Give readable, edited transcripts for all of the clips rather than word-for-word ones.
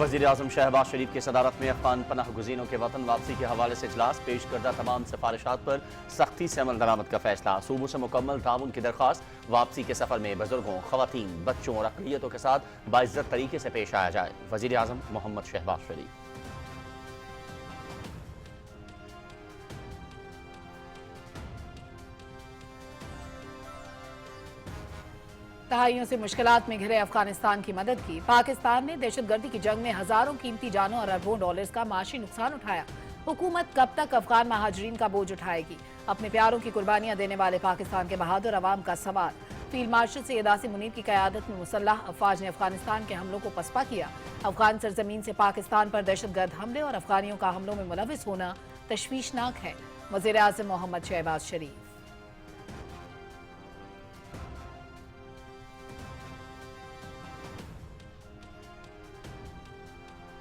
वज़ीर आज़म शहबाज शरीफ की सदारत में अफगान पनाह गुज़ीनों के वतन वापसी के हवाले से इजलास। पेश करदा तमाम सिफारिशात पर सख्ती से अमल दरामद का फैसला। सूबों से मुकम्मल ताउन की दरख्वास्त। वापसी के सफ़र में बुजुर्गों, ख़वातीन, बच्चों और अक़लियतों के साथ बाइज़्ज़त तरीके से पेश आया जाए। वज़ीर आज़म मोहम्मद शहबाज शरीफ। दहाइयों से मुश्किलात में घिरे अफगानिस्तान की मदद की। पाकिस्तान ने दहशतगर्दी की जंग में हजारों कीमती जानों और अरबों डॉलर्स का माशी नुकसान उठाया। हुकूमत कब तक अफगान महाजरीन का बोझ उठाएगी? अपने प्यारों की कुर्बानियां देने वाले पाकिस्तान के बहादुर अवाम का सवाल। फील्ड मार्शल सैयद आसिम मुनीर की क़यादत में मुसल्लह अफवाज ने अफगानिस्तान के हमलों को पसपा किया। अफगान सरजमीन से पाकिस्तान पर दहशतगर्द हमले और अफगानियों का हमलों में मुलविस होना तशवीशनाक है। वज़ीर आज़म मोहम्मद शहबाज शरीफ।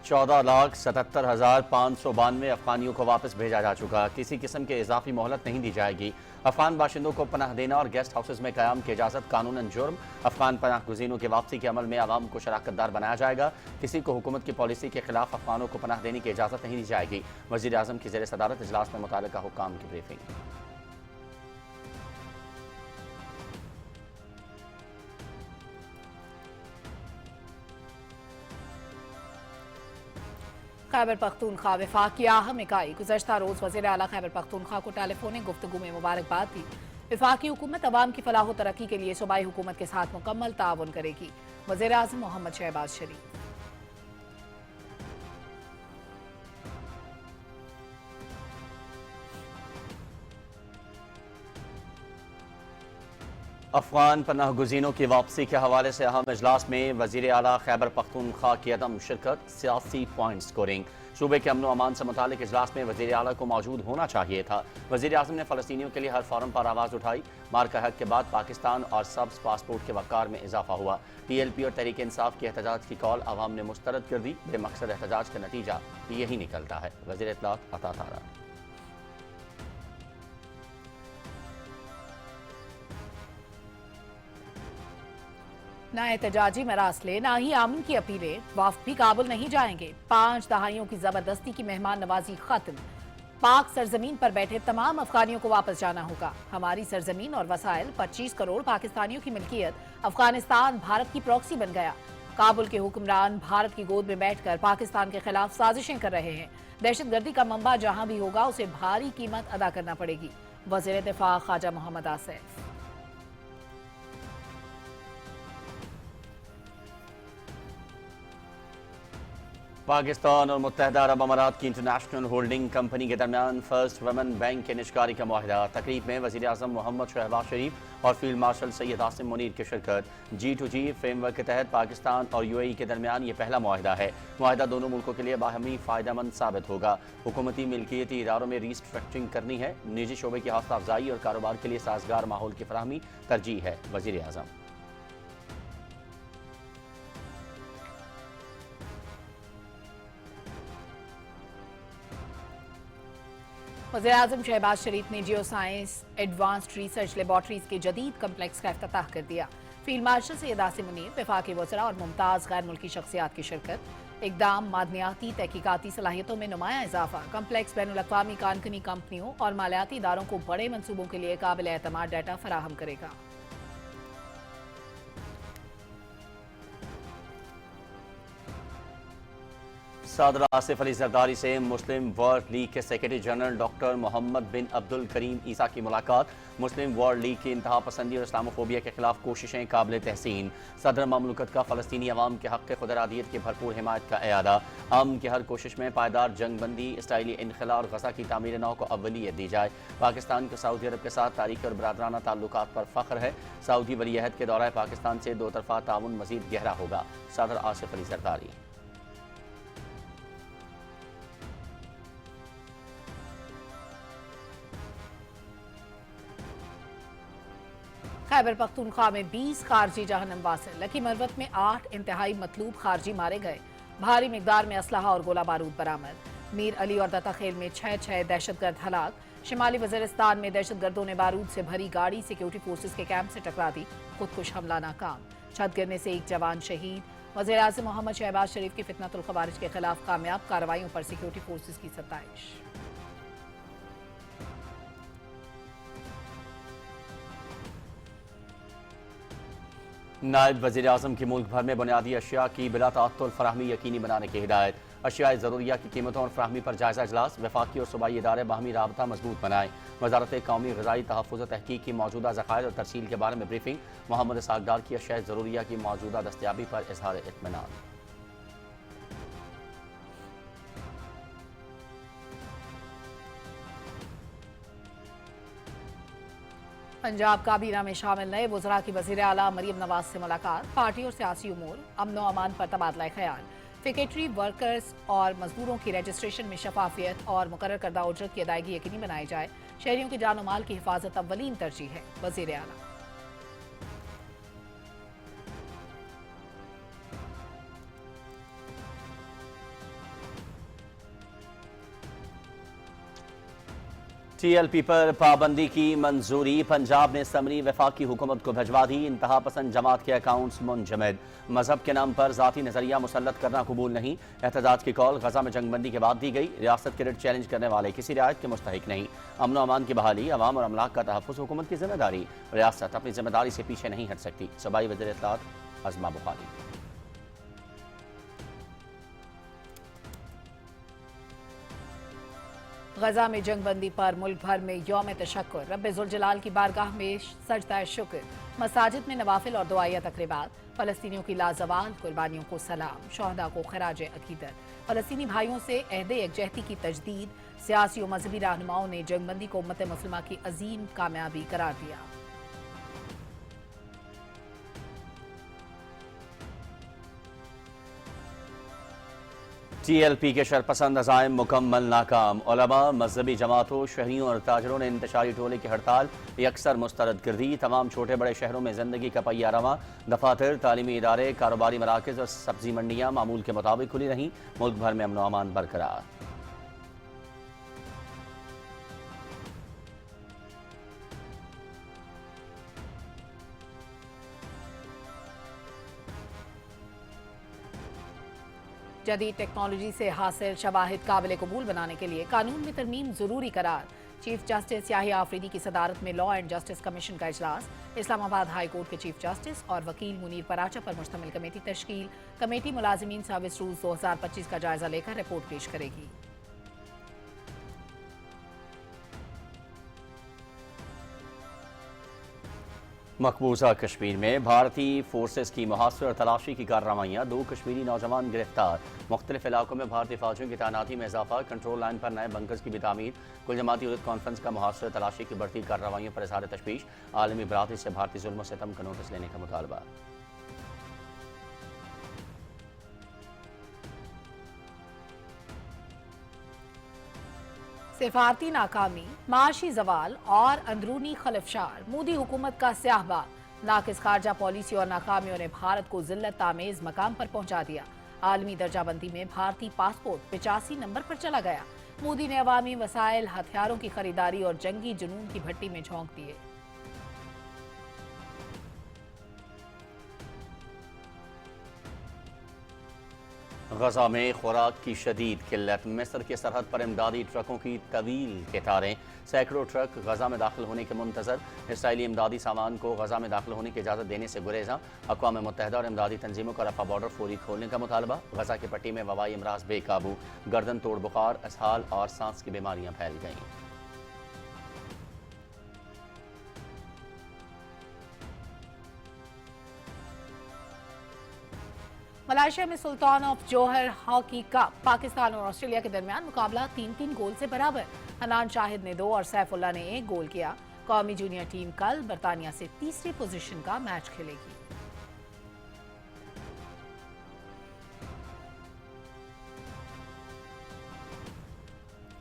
14,77,592 अफगानियों को वापस भेजा जा चुका। किसी किस्म के इजाफी मोहलत नहीं दी जाएगी। अफगान बाशिंदों को पनाह देना और गेस्ट हाउसेज में क़याम की इजाज़त कानूनन जुर्म। अफगान पनाह गुज़ीनों की वापसी के अमल में आवाम को शराकतदार बनाया जाएगा। किसी को हुकूमत की पॉलिसी के खिलाफ अफगानों को पनाह देने की इजाज़त नहीं दी जाएगी। वज़ीर आज़म की ज़ेर सदारत इजलास में मुताल्लिका हुक्काम की ब्रीफिंग। खैबर पख्तूनख्वा वफाक की अहम इकाई गुज़श्ता रोज़ वज़ीर आला खैबर पख्तूनख्वा को टेलीफोनिक गुफ्तगू में मुबारकबाद दी। वफाकी हुकूमत अवाम की फलाह व तरक्की के लिए सूबाई हुकूमत के साथ मुकम्मल ताउन करेगी। वज़ीर आज़म मोहम्मद शहबाज शरीफ। अफगान पनाह गुज़ीनों की वापसी के हवाले से अहम इजलास में वज़ीर आला खैबर पख्तूनख्वा की अदम शिरकत, सियासी पॉइंट स्कोरिंग। सूबे के अमन अमान से मुतालिक इजलास में वज़ीर आला को मौजूद होना चाहिए था। वज़ीर आज़म ने फ़लस्तीनियों के लिए हर फॉरम पर आवाज़ उठाई। मार्का हक के बाद पाकिस्तान और सब्ज़ पासपोर्ट के वक़ार में इजाफा हुआ। TLP और तहरीक इंसाफ की एहतजाज की कॉल अवाम ने मुस्तरद कर दी। बेमकसद एहतजाज का नतीजा यही निकलता है। वज़ीर इत्तलात अता तारा। ना एहतजाजी मरासले, ना ही आमन की अपीलें। वफ़द भी काबुल नहीं जाएंगे। 5 दहाइयों की जबरदस्ती की मेहमान नवाजी खत्म। पाक सरजमीन पर बैठे तमाम अफगानियों को वापस जाना होगा। हमारी सरजमीन और वसाइल 25 करोड़ पाकिस्तानियों की मिल्कियत। अफगानिस्तान भारत की प्रॉक्सी बन गया। काबुल के हुक्मरान भारत की गोद में बैठकर पाकिस्तान के खिलाफ साजिशें कर रहे हैं। दहशतगर्दी का मंबा जहां भी होगा उसे भारी कीमत अदा करना पड़ेगी। वज़ीर दिफा ख्वाजा मोहम्मद आसिफ। पाकिस्तान और मुत्तहदा अरब अमारात की इंटरनेशनल होल्डिंग कंपनी के दरमियान फर्स्ट वुमेन बैंक के निजकारी का मुआहिदा। तकरीब में वज़ीर आज़म मोहम्मद शहबाज शरीफ और फील्ड मार्शल सैयद आसिम मुनीर की शिरकत। G2G फ्रेमवर्क के तहत पाकिस्तान और UAE के दरमियान ये पहला मुआहिदा है। मुआहिदा दोनों मुल्कों के लिए बाहमी फ़ायदेमंद साबित होगा। हुकूमती मिल्कियती इदारों में रीस्ट्रक्चरिंग करनी है। निजी शोबे की हौसला अफजाई और कारोबार के लिए साजगार माहौल की फराहमी तरजीह है। वज़ीर आज़म। वज़ीर आज़म शहबाज शरीफ ने geo science advanced research laboratories के जदीद कम्प्लेक्स का इफ्तिताह कर दिया। फील्ड मार्शल सैयद आसिम मुनीर, वफाकी वज़रा और मुमताज़ गैर मुल्की शख्सियात की शिरकत। इक़दाम, मादनियाती तहकीकाती सलाहियतों में नुमाया इजाफा। कम्प्लेक्स बैनुल-अक़वामी कानूनी कंपनियों और मालियाती इदारों को बड़े मनसूबों के लिए काबिल एतमाद डाटा फराहम करेगा। सदर आसिफ अली जरदारी से मुस्लिम वर्ल्ड लीग के सेक्रेटरी जनरल डॉक्टर मोहम्मद बिन अब्दुल करीम ईसा की मुलाकात। मुस्लिम वर्ल्ड लीग की इंतहा पसंदी और इस्लामोफोबिया के खिलाफ कोशिशें काबिल तहसीन। सदर ममलकत का फ़लस्तीनी अवाम के हक़ खुदरादियत की भरपूर हिमायत का एआदा। अमन की हर कोशिश में पायदार जंगबंदी, इसराइली इनखला और गज़ा की तामीर नौ को अव्वलियत दी जाए। पाकिस्तान को सऊदी अरब के साथ तारीखी और बरादराना ताल्लुकात पर फ़ख्र है। सऊदी वलीअहद के दौराए पाकिस्तान से दो तरफ़ा ताउन मज़ीद गहरा होगा। सदर आसिफ अली जरदारी। खैबर पख्तूनख्वा में 20 खारजी जहन्नम वासिल। लकी मरवत में 8 इंतहाई मतलूब खारजी मारे गए। भारी मिकदार में असलहा और गोला बारूद बरामद। मीर अली और दत्ताखेल में 6 दहशतगर्द हलाक। शिमाली वज़ीरिस्तान में दहशतगर्दों ने बारूद से भरी गाड़ी सिक्योरिटी फोर्सेस के कैंप से टकरा दी। खुदकुश हमला नाकाम। छत गिरने से एक जवान शहीद। वज़ीर आज़म मोहम्मद शहबाज शरीफ की फितनतुल खवारिज के खिलाफ कामयाब कार्रवाइयों पर सिक्योरिटी फोर्सेस की सताइश। नायब वज़ीर आज़म की मुल्क भर में बुनियादी अशिया की बिला ताअत्तुल फराहमी यकीनी बनाने की हिदायत। अशियाए ज़रूरिया की कीमतों और फराहमी पर जायज़ा इजलास। वफाकी और सूबाई इदारे बाहमी राबता मजबूत बनाएं। वज़ारत कौमी ग़िज़ाई तहफ़्फ़ुज़ तहक़ीक़ की मौजूदा ज़ख़ायर और तरसील के बारे में ब्रीफिंग। मोहम्मद इसहाक़ डार की अशियाए ज़रूरिया की मौजूदा दस्तयाबी पर इज़हार इत्मीनान। पंजाब काबीना में शामिल नए वज़रा की वज़ीर आला मरीम नवाज से मुलाकात। पार्टी और सियासी उमूर, अमन व अमान पर तबादला ख्याल। सेक्रेटरी वर्कर्स और मजदूरों की रजिस्ट्रेशन में शफाफियत और मुकर्रर करदा उजरत की अदायगी यकीनी बनाई जाए। शहरियों की जान और माल की हिफाजत अव्वलीन तरजीह है, वज़ीर आला। TLP पर पाबंदी की मंजूरी। पंजाब ने समरी वफाकी हुकूमत को भिजवा दी। इंतहा पसंद जमात के अकाउंट्स मुंजमद। मजहब के नाम पर जाती नजरिया मुसल्लत करना कबूल नहीं। एहतजाज की कॉल गजा में जंगबंदी के बाद दी गई। रियासत के रिट चैलेंज करने वाले किसी रियायत के मुस्तहिक नहीं। अमन अमान की बहाली, अवाम और अमलाक का तहफ़्फ़ुज़ हुकूमत की जिम्मेदारी। रियासत अपनी जिम्मेदारी से पीछे नहीं हट सकती। सूबाई वज़ीर इत्तलात अज़मा बुखारी। गजा में जंगबंदी पर मुल्क भर में यौम तशक्कुर। रब्बे ज़ुल जलाल की बारगाह में सजदा शुक्र। मसाजिद में नवाफिल और दुआया तकरीबात। फ़लस्तीनियों की लाजवाल कुर्बानियों को सलाम। शहदा को खराज अकीदत। फ़लस्तीनी भाइयों से अहदे यकजहती की तजदीद। सियासी और मजहबी रहनुमाओं ने जंगबंदी को उम्मत मुस्लिमा की अजीम कामयाबी करार दिया। TLP के शरपसंद अज़ाइम मुकम्मल नाकाम। उलमा, मजहबी जमातों, शहरियों और ताजरों ने इंतशारी टोले की हड़ताल यकसर मुस्तरद कर दी। तमाम छोटे बड़े शहरों में जिंदगी का पहिया रवां। दफातर, तालीमी इदारे, कारोबारी मराकज़ और सब्जी मंडियाँ मामूल के मुताबिक खुली रहीं। मुल्क भर में अमन व अमान बरकरार। जदीद टेक्नोलॉजी से हासिल शवाहिद काबिल कबूल बनाने के लिए कानून में तरमीम जरूरी करार। चीफ जस्टिस याहिया आफरीदी की सदारत में लॉ एंड जस्टिस कमीशन का इजलास। इस्लामाबाद हाई कोर्ट के चीफ जस्टिस और वकील मुनीर पराचा पर मुश्तमिल कमेटी तश्कील। कमेटी मुलाजिमीन सर्विस रूल्स 2025 का जायजा लेकर रिपोर्ट पेश करेगी। मकबूजा कश्मीर में भारतीय फोर्सेस की मुहासरे और तलाशी की कार्रवाइयाँ। 2 कश्मीरी नौजवान गिरफ्तार। मुख्तलिफ इलाकों में भारतीय फौजियों की तैनाती में इजाफा। कंट्रोल लाइन पर नए बंकर्स की भी तामीर। कुल जमाती उर्द कॉन्फ्रेंस का मुहासरे तलाशी की बढ़ती कार्रवाइयों पर इज़हार तशवीश। आलमी बरादरी से भारतीय जुल्म सितम का नोटिस लेने का मुतालबा। सिफारती नाकामी, माशी जवाल और अंदरूनी खलफशार। मोदी हुकूमत का स्याहबा। नाकिस खारजा पॉलिसी और नाकामियों ने भारत को जिल्लत तामेज मकाम पर पहुंचा दिया। आलमी दर्जाबंदी में भारतीय पासपोर्ट 85 नंबर पर चला गया। मोदी ने अवामी वसाइल, हथियारों की खरीदारी और जंगी जुनून की भट्टी में झोंक दिए। गजा में खुराक की शदीद किल्लत। मिस्र की सरहद पर इमदादी ट्रकों की तवील कतारें। सैकड़ों ट्रक गजा में दाखिल होने के मुंतजर। इसराइली इमदादी सामान को गजा में दाखिल होने की इजाज़त देने से गुरेजा। अक़वाम मुत्तहिदा और इमदादी तंजीमों का रफा बॉर्डर फौरी खोलने का मुतालबा। गजा की पट्टी में वबाई अमराज बेकाबू। गर्दन तोड़ बुखार, इसहाल और सांस की बीमारियां फैल गईं। मलेशिया में Sultan of Johor hockey cup. Pakistan और ऑस्ट्रेलिया के दरमियान मुकाबला 3-3 गोल से बराबर। हनान शाहिद ने 2 और सैफुल्ला ने 1 गोल किया। कौमी जूनियर टीम कल बरतानिया से तीसरी पोजीशन का मैच खेलेगी।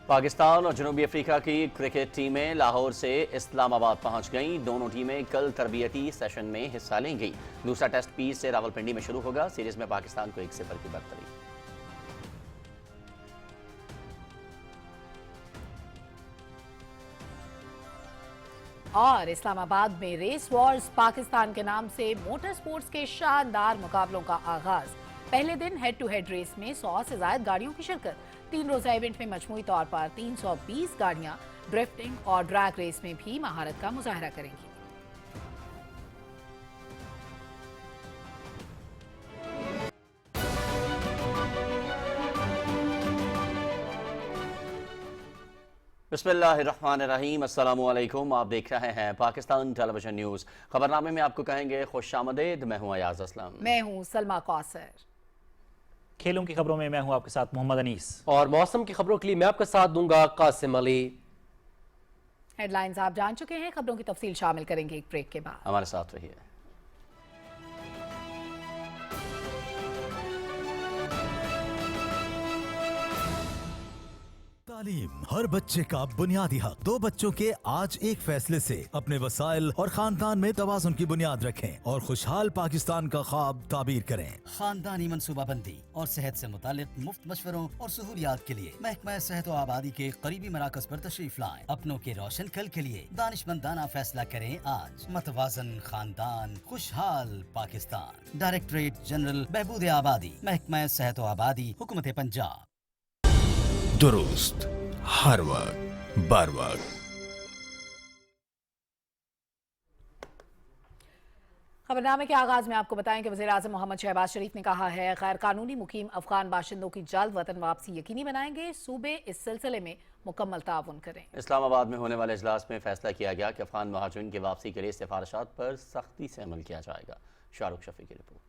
पाकिस्तान और जनूबी अफ्रीका की क्रिकेट टीमें लाहौर से इस्लामाबाद पहुंच गईं। दोनों टीमें कल तरबियती सेशन में हिस्सा लेंगी। दूसरा टेस्ट 20 से रावलपिंडी में शुरू होगा। सीरीज में पाकिस्तान को 1-0 की बढ़तरी। और इस्लामाबाद में रेस वॉर्स पाकिस्तान के नाम से मोटर स्पोर्ट्स के शानदार मुकाबलों का आगाज। पहले दिन हेड टू हेड रेस में 100 से ज्यादा गाड़ियों की शिरकत। 3 रोजा इवेंट में मजमूई तौर पर 320 गाड़ियां ड्रिफ्टिंग और ड्रैग रेस में भी महारत का मुजाहरा करेंगी। बिस्मिल्लाहिर्रहमानिर्रहीम, अस्सलामु अलैकुम। आप देख रहे हैं पाकिस्तान टेलीविजन न्यूज़। खबरनामे में आपको कहेंगे खुशामदीद। मैं हूं अयाज असलम। मैं हूं सलमा कौसर। खेलों की खबरों में मैं हूं आपके साथ मोहम्मद अनीस। और मौसम की खबरों के लिए मैं आपका साथ दूंगा कासिम अली। हेडलाइंस आप जान चुके हैं, खबरों की तफसील शामिल करेंगे एक ब्रेक के बाद। हमारे साथ रहिए। तालीम हर बच्चे का बुनियादी हक। 2 बच्चों के आज एक फैसले से अपने वसाइल और खानदान में तवाज़ुन की बुनियाद रखें और खुशहाल पाकिस्तान का ख्वाब ताबीर करें। खानदानी मनसूबाबंदी और सेहत से मुतालिक मुफ्त मशवरों और सहूलियात के लिए महकमा सेहत और आबादी के करीबी मराकज पर तशरीफ लाएं। अपनों के रोशन कल के लिए दानिशमंदाना फैसला करें आज। मतवाजन खानदान, खुशहाल पाकिस्तान। डायरेक्टरेट जनरल बहबूद आबादी, महकमा सेहत और आबादी, हुकूमत पंजाब। दुरुस्त हर वक्त बर वक्त। खबरनामे के आगाज में आपको बताएं कि वज़ीर आज़म मोहम्मद शहबाज शरीफ ने कहा है गैर कानूनी मुकीम अफगान बाशिंदों की जल्द वतन वापसी यकीनी बनाएंगे। सूबे इस सिलसिले में मुकम्मल ताउन करें। इस्लामाबाद में होने वाले इजलास में फैसला किया गया कि अफगान महाजरीन की वापसी के लिए सिफारिशात पर सख्ती से अमल किया जाएगा। शाहरुख शफी की रिपोर्ट।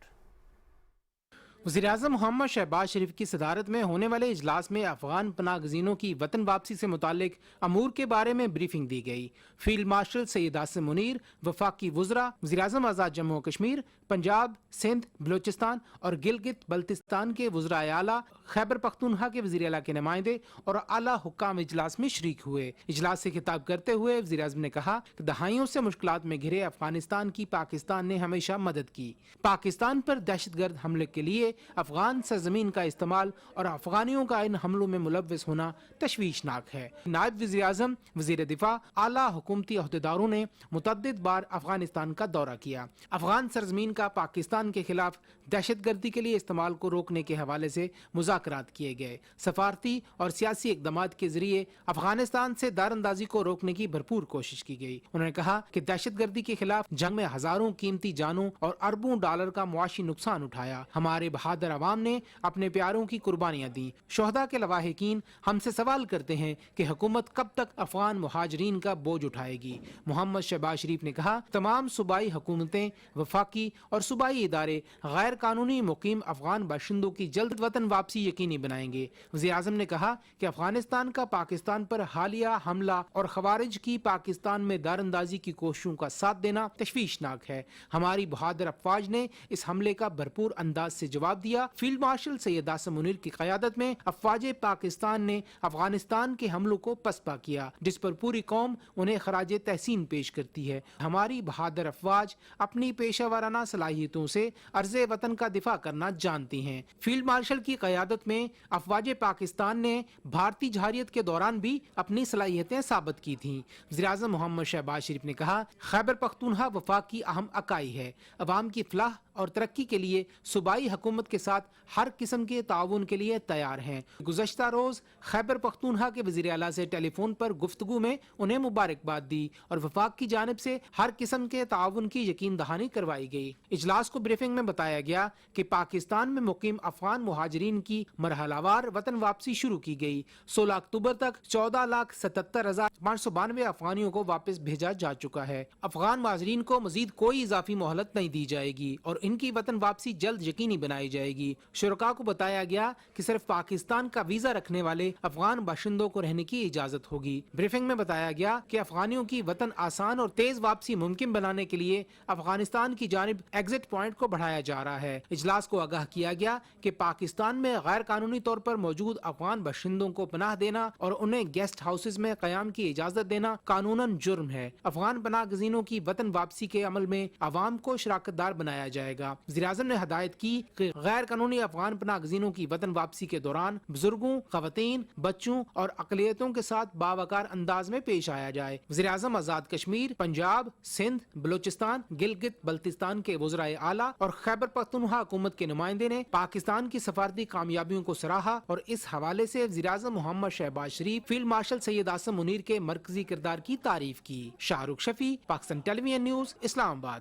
वज़ीर-ए-आज़म मोहम्मद शहबाज शरीफ की सदारत में होने वाले इजलास में अफगान पनाहगज़ीनों की वतन वापसी से मुतालिक अमूर के बारे में ब्रीफिंग दी गई। फील्ड मार्शल सैयद आसिम मुनीर, वफाकी वज़रा, वज़ीर-ए-आज़म आज़ाद जम्मू कश्मीर, पंजाब, सिंध, बलोचिस्तान और गिलगित बल्तिस्तान के वज़राए आला, खैबर पख्तूनख्वा के वज़ीर आला के नुमाइंदे और आला हुक्काम इजलास में शरीक हुए। इजलास से खिताब करते हुए वज़ीर-ए-आज़म ने कहा कि दहाइयों से मुश्किलात में घिरे अफगानिस्तान की पाकिस्तान ने हमेशा मदद की। पाकिस्तान पर दहशतगर्द हमले के लिए अफगान सरजमीन का इस्तेमाल और अफगानियों का इन हमलों में मुलव्वस होना तशवीशनाक है। नायब वज़ीर-ए-आज़म, वज़ीर दिफा, आला हुकूमती अहदेदारों ने मुतअद्दिद बार अफगानिस्तान का दौरा किया। अफगान सरजमीन का पाकिस्तान के खिलाफ दहशतगर्दी के लिए इस्तेमाल को रोकने के हवाले से मुज़ाकरात किए गए। सफारती और सियासी इक़दामात के जरिए अफगानिस्तान से दारंदाजी को रोकने की भरपूर कोशिश की गई। उन्होंने कहा कि दहशतगर्दी के खिलाफ जंग में हजारों कीमती जानों और अरबों डॉलर का मुआशी नुकसान उठाया। हमारे बहादुर अवाम ने अपने प्यारों की कुर्बानियां दी। शोहदा के लवाहिकीन हमसे सवाल करते हैं कि हुकूमत कब तक अफगान मुहाजिरीन का बोझ उठाएगी। मोहम्मद शहबाज शरीफ ने कहा तमाम सूबाई हुकूमतें, वफाकी और सूबाई इदारे गैर कानूनी मुकीम अफगान बाशिंदों की जल्द वतन वापसी यकीनी बनाएंगे। वज़ीर-ए-आज़म ने कहा कि अफगानिस्तान का पाकिस्तान पर हालिया हमला और खवारिज की पाकिस्तान में दारंदाजी की कोशिशों का साथ देना तशवीशनाक है। हमारी बहादुर अफवाज ने इस हमले का भरपूर अंदाज से जवाब दिया। फील्ड मार्शल सैयद आसिम मुनीर की क़यादत में अफवाज पाकिस्तान ने अफगानिस्तान के हमलों को पसपा किया, जिस पर पूरी कौम उन्हें खराज तहसीन पेश करती है। हमारी बहादुर अफवाज अपनी पेशा वाराना सलाहियतों से अर्ज़े वतन का दिफा करना जानती हैं। फील्ड मार्शल की क़यादत में अफवाज पाकिस्तान ने भारतीय जहारियत के दौरान भी अपनी सलाहियतें साबित की थीं। वज़ीर-ए-आज़म मोहम्मद शहबाज शरीफ ने कहा खैबर पख्तूनख्वा वफाक की अहम अकाई है। अवाम की फलाह और तरक्की के लिए सूबाई हुकूमत के साथ हर किस्म के ताउन के लिए तैयार हैं। गुज़श्ता रोज़ खैबर पख्तूनख्वा के वज़ीर आला से टेलीफोन पर गुफ्तगू में उन्हें मुबारकबाद दी और वफाक की जानिब से हर किस्म के ताउन की यकीन दहानी करवाई गई। इजलास को ब्रीफिंग में बताया गया कि पाकिस्तान में मुकीम अफगान मुहाजिरीन की मरहलावार वतन वापसी शुरू की गई। 16 अक्टूबर तक 14,77,592 अफगानियों को वापस भेजा जा चुका है। अफगान मुहाजिरीन को मजीद कोई इजाफी मोहलत नहीं दी जाएगी और इनकी वतन वापसी जल्द यकीनी बनाई जाएगी। शुरका को बताया गया कि सिर्फ पाकिस्तान का वीजा रखने वाले अफगान बाशिंदों को रहने की इजाजत होगी। ब्रीफिंग में बताया गया कि अफगानियों की वतन आसान और तेज वापसी मुमकिन बनाने के लिए अफगानिस्तान की जानिब एग्जिट पॉइंट को बढ़ाया जा रहा है। इजलास को आगाह किया गया कि पाकिस्तान में गैर غیر قانونی طور پر موجود افغان باشندوں کو پناہ دینا اور انہیں گیسٹ ہاؤسز میں قیام کی اجازت دینا قانوناً جرم ہے۔ افغان پناہ گزینوں کی وطن واپسی کے عمل میں عوام کو شراکت دار بنایا جائے گا۔ وزیراعظم نے ہدایت کی کہ غیر قانونی افغان پناہ گزینوں کی وطن واپسی کے دوران بزرگوں، خواتین، بچوں اور اقلیتوں کے ساتھ باوقار انداز میں پیش آیا جائے۔ وزیراعظم آزاد کشمیر، پنجاب، سندھ، بلوچستان، گلگت بلتستان کے وزرائے اعلیٰ اور خیبر پختونخوا حکومت کے نمائندے نے پاکستان کی سفارتی کامیابیوں کو سراہا اور اس حوالے سے وزیراعظم محمد شہباز شریف، فیلڈ مارشل سید عاصم منیر کے مرکزی کردار کی تعریف کی۔ شاہ رخ شفیع، پاکستان ٹیلی ویژن نیوز، اسلام آباد۔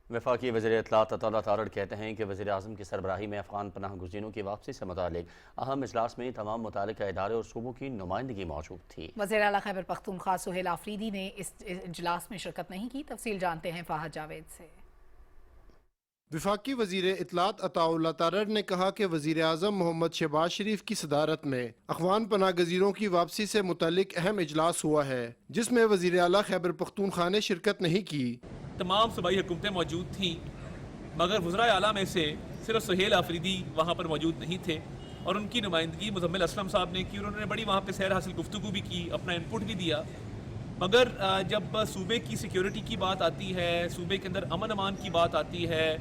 وفاقی وزیر اطلاعات عطا اللہ تارڑ کہتے ہیں کہ وزیراعظم کی سربراہی میں افغان پناہ گزینوں کی واپسی سے متعلق اہم اجلاس میں تمام متعلقہ ادارے اور صوبوں کی نمائندگی موجود تھی۔ وزیر اعلیٰ خیبر پختونخوا سہیل آفریدی نے اس اجلاس میں شرکت نہیں کی۔ تفصیل جانتے ہیں فہد جاوید سے۔ وفاقی وزیر اطلاعات عطا اللہ تارڑ نے کہا کہ وزیر اعظم محمد شہباز شریف کی صدارت میں افغان پناہ گزینوں کی واپسی سے متعلق اہم اجلاس ہوا ہے، جس میں وزیر اعلیٰ خیبر پختونخوا نے شرکت نہیں کی۔ تمام صوبائی حکومتیں موجود تھیں، مگر وزرائے اعلیٰ میں سے صرف سہیل آفریدی وہاں پر موجود نہیں تھے، اور ان کی نمائندگی مزمل اسلم صاحب نے کی۔ انہوں نے بڑی وہاں پہ سیر حاصل گفتگو بھی کی، اپنا انپٹ بھی دیا۔ مگر جب صوبے کی سیکیورٹی کی بات آتی ہے، صوبے کے اندر امن امان کی بات آتی ہے،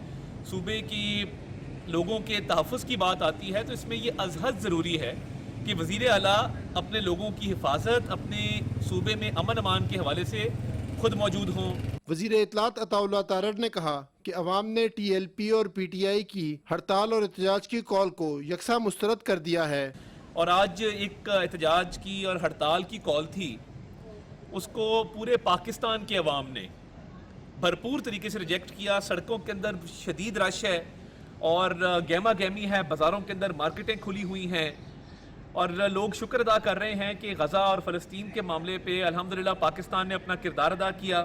صوبے کی لوگوں کے تحفظ کی بات آتی ہے، تو اس میں یہ ازحد ضروری ہے کہ وزیر اعلیٰ اپنے لوگوں کی حفاظت، اپنے صوبے میں امن امان کے حوالے سے خود موجود ہوں۔ وزیر اطلاعات عطا اللہ تارڑ نے کہا کہ عوام نے ٹی ایل پی اور پی ٹی آئی کی ہڑتال اور احتجاج کی کال کو یکساں مسترد کر دیا ہے، اور آج ایک احتجاج کی اور ہڑتال کی کال تھی، اس کو پورے پاکستان کے عوام نے بھرپور طریقے سے ریجیکٹ کیا۔ سڑکوں کے اندر شدید رش ہے اور گہما گہمی ہے، بازاروں کے اندر مارکیٹیں کھلی ہوئی ہیں، اور لوگ شکر ادا کر رہے ہیں کہ غزہ اور فلسطین کے معاملے پہ الحمدللہ پاکستان نے اپنا کردار ادا کیا،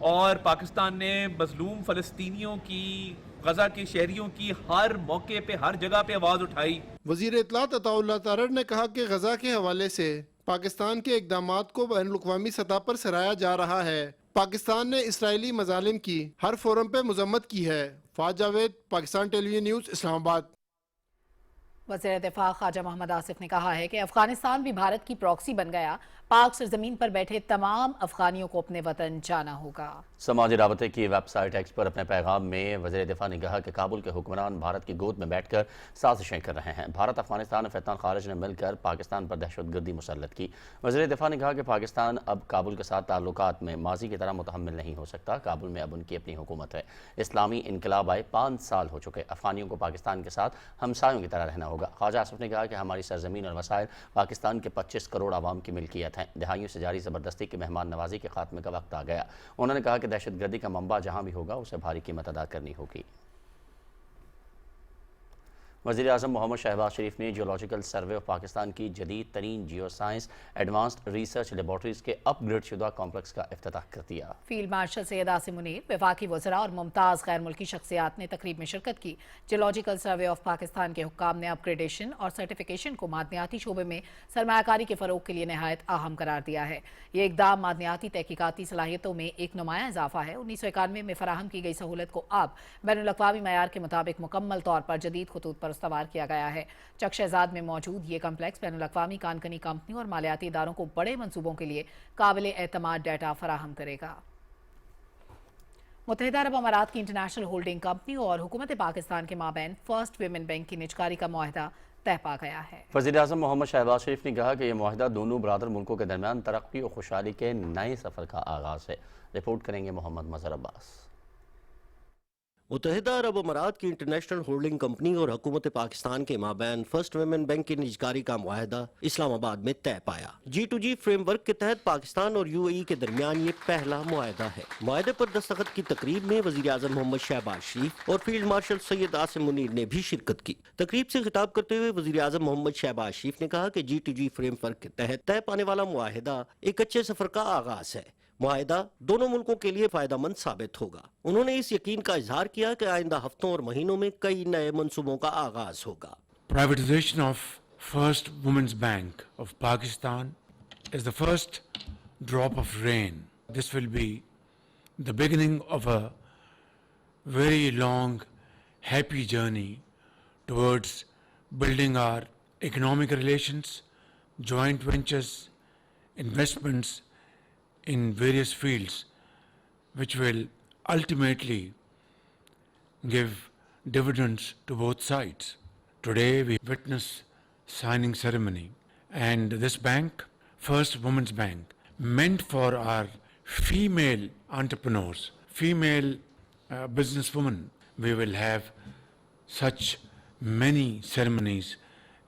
اور پاکستان نے مظلوم فلسطینیوں کی، غزہ کے شہریوں کی ہر موقع پہ، ہر جگہ پہ آواز اٹھائی۔ وزیر اطلاعات عطا اللہ تارڑ نے کہا کہ غزہ کے حوالے سے پاکستان کے اقدامات کو بین الاقوامی سطح پر سراہا جا رہا ہے۔ پاکستان نے اسرائیلی مظالم کی ہر فورم پہ مذمت کی ہے۔ فہد جاوید، پاکستان ٹیلی ویژن نیوز، اسلام آباد۔ وزیر دفاع خواجہ محمد آصف نے کہا ہے کہ افغانستان بھی بھارت کی پراکسی بن گیا، پاک سرزمین پر بیٹھے تمام افغانیوں کو اپنے وطن جانا ہوگا۔ سماجی رابطے کی ویب سائٹ ایکس پر اپنے پیغام میں وزیر دفاع نے کہا کہ کابل کے حکمران بھارت کی گود میں بیٹھ کر سازشیں کر رہے ہیں۔ بھارت، افغانستان اور فتح خارج نے مل کر پاکستان پر دہشت گردی مسلط کی۔ وزیر دفاع نے کہا کہ پاکستان اب کابل کے ساتھ تعلقات میں ماضی کی طرح متحمل نہیں ہو سکتا۔ کابل میں اب ان کی اپنی حکومت ہے۔ اسلامی انقلاب آئے 5 سال ہو چکے، افغانیوں کو پاکستان کے ساتھ ہمسایوں کی طرح رہنا ہوگا۔ خواجہ آصف نے کہا کہ ہماری سرزمین اور وسائل پاکستان کے 25 کروڑ عوام کی ملکیت ہیں۔ دہائیوں سے جاری زبردستی کی مہمان نوازی کے خاتمے کا وقت آ گیا۔ انہوں نے کہا کہ دہشت گردی کا منبع جہاں بھی ہوگا اسے بھاری قیمت ادا کرنی ہوگی۔ وزیر اعظم محمد شہباز شریف نے جیولوجیکل سروے آف پاکستان کی جدید ترین geo science advanced research laboratories کے اپ گریڈ شدہ کمپلیکس کا افتتاح کر دیا۔ فیلڈ مارشل سید عاصم منیر، وفاقی وزراء اور ممتاز غیر ملکی شخصیات نے تقریب میں شرکت کی۔ جیولوجیکل سروے آف پاکستان کے حکام نے اپ گریڈیشن اور سرٹیفیکیشن کو معدنیاتی شعبے میں سرمایہ کاری کے فروغ کے لیے نہایت اہم قرار دیا ہے۔ یہ اقدام معدنیاتی تحقیقاتی صلاحیتوں میں ایک نمایاں اضافہ ہے۔ 1991 میں فراہم کی گئی سہولت کو اب بین الاقوامی معیار کے مطابق مکمل طور پر جدید خطوط پر استوار کیا گیا ہے۔ چک شہزاد میں موجود یہ کمپلیکس بین الاقوامی کان کنی کمپنیوں اور مالیاتی اداروں کو بڑے منصوبوں کے لیے قابل اعتماد ڈیٹا فراہم کرے گا۔ متحدہ عرب امارات کی انٹرنیشنل ہولڈنگ کمپنی اور حکومت پاکستان کے مابین فرسٹ ویمن بینک کی نجکاری کا معاہدہ طے پا گیا ہے۔ وزیر اعظم محمد شہباز شریف نے کہا کہ یہ معاہدہ دونوں برادر ملکوں کے درمیان ترقی اور خوشحالی کے نئے سفر کا آغاز ہے۔ رپورٹ کریں گے محمد مظہر عباس۔ متحدہ عرب امارات کی انٹرنیشنل ہولڈنگ کمپنی اور حکومت پاکستان کے مابین فرسٹ ویمن بینک کی نجکاری کا معاہدہ اسلام آباد میں طے پایا۔ G2G فریم ورک کے تحت پاکستان اور UAE کے درمیان یہ پہلا معاہدہ ہے۔ معاہدے پر دستخط کی تقریب میں وزیر اعظم محمد شہباز شریف اور فیلڈ مارشل سید عاصم منیر نے بھی شرکت کی۔ تقریب سے خطاب کرتے ہوئے وزیر اعظم محمد شہباز شریف نے کہا کہ G2G فریم ورک کے تحت طے پانے والا معاہدہ ایک اچھے سفر کا آغاز ہے۔ معاہدہ دونوں ملکوں کے لیے فائدہ مند ثابت ہوگا۔ انہوں نے اس یقین کا اظہار کیا کہ آئندہ ہفتوں اور مہینوں میں کئی نئے منصوبوں کا آغاز ہوگا۔ Privatization of First Women's Bank of Pakistan is the first drop of rain. This will be the beginning of a very long, happy journey towards building our economic relations, joint ventures, investments in various fields, which will ultimately give dividends to both sides. Today we witness signing ceremony, and this bank, First Women's Bank, meant for our female entrepreneurs, female businesswomen. We will have such many ceremonies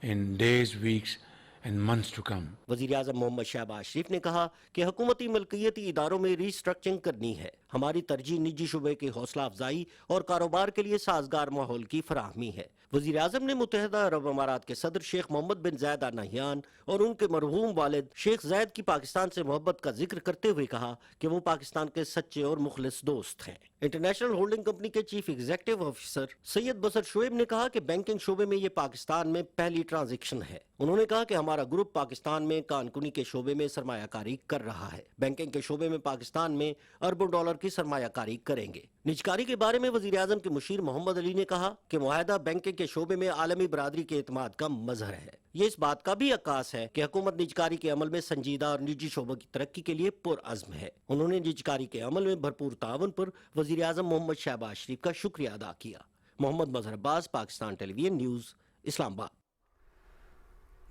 in days, weeks and months to come. वज़ीर आज़म मोहम्मद शहबाज शरीफ ने कहा कि हुकूमती मलकियती इदारों में restructuring करनी है। हमारी तरजीह निजी शुबे की हौसला अफजाई और कारोबार के लिए साजगार माहौल की फराहमी है। वज़ीर आज़म ने मुत्तहिदा अरब अमारात के सदर शेख मोहम्मद बिन ज़ायद आल नहयान और उनके मरहूम वालिद शेख ज़ायद की पाकिस्तान से मोहब्बत का जिक्र करते हुए कहा कि वो पाकिस्तान के सच्चे और मुखलिस दोस्त हैं। इंटरनेशनल होल्डिंग कंपनी के चीफ एग्जीक्यूटिव ऑफिसर सैयद बसर शोएब ने कहा कि बैंकिंग शोबे में ये पाकिस्तान में पहली ट्रांजेक्शन है। उन्होंने कहा कि हमारा ग्रुप पाकिस्तान में कानकुनी के शोबे में सरमायाकारी कर रहा है। बैंकिंग के शोबे में पाकिस्तान में अरबों डॉलर की सरमायाकारी करेंगे। निजकारी के बारे में वज़ीर आज़म के मुशीर मोहम्मद अली ने कहा कि मुआहदा बैंकिंग के शोबे में आलमी बरादरी के एतमाद का मजहर है। ये इस बात का भी अक्कास है कि हुकूमत निजकारी के अमल में संजीदा और निजी शोबों की तरक्की के लिए पुरअज़्म है। उन्होंने निजकारी के अमल में भरपूर ताउन पर वज़ीर आज़म मोहम्मद शहबाज शरीफ का शुक्रिया अदा किया। मोहम्मद मजहर अब्बास, पाकिस्तान टेलीविजन न्यूज़, इस्लामाबाद।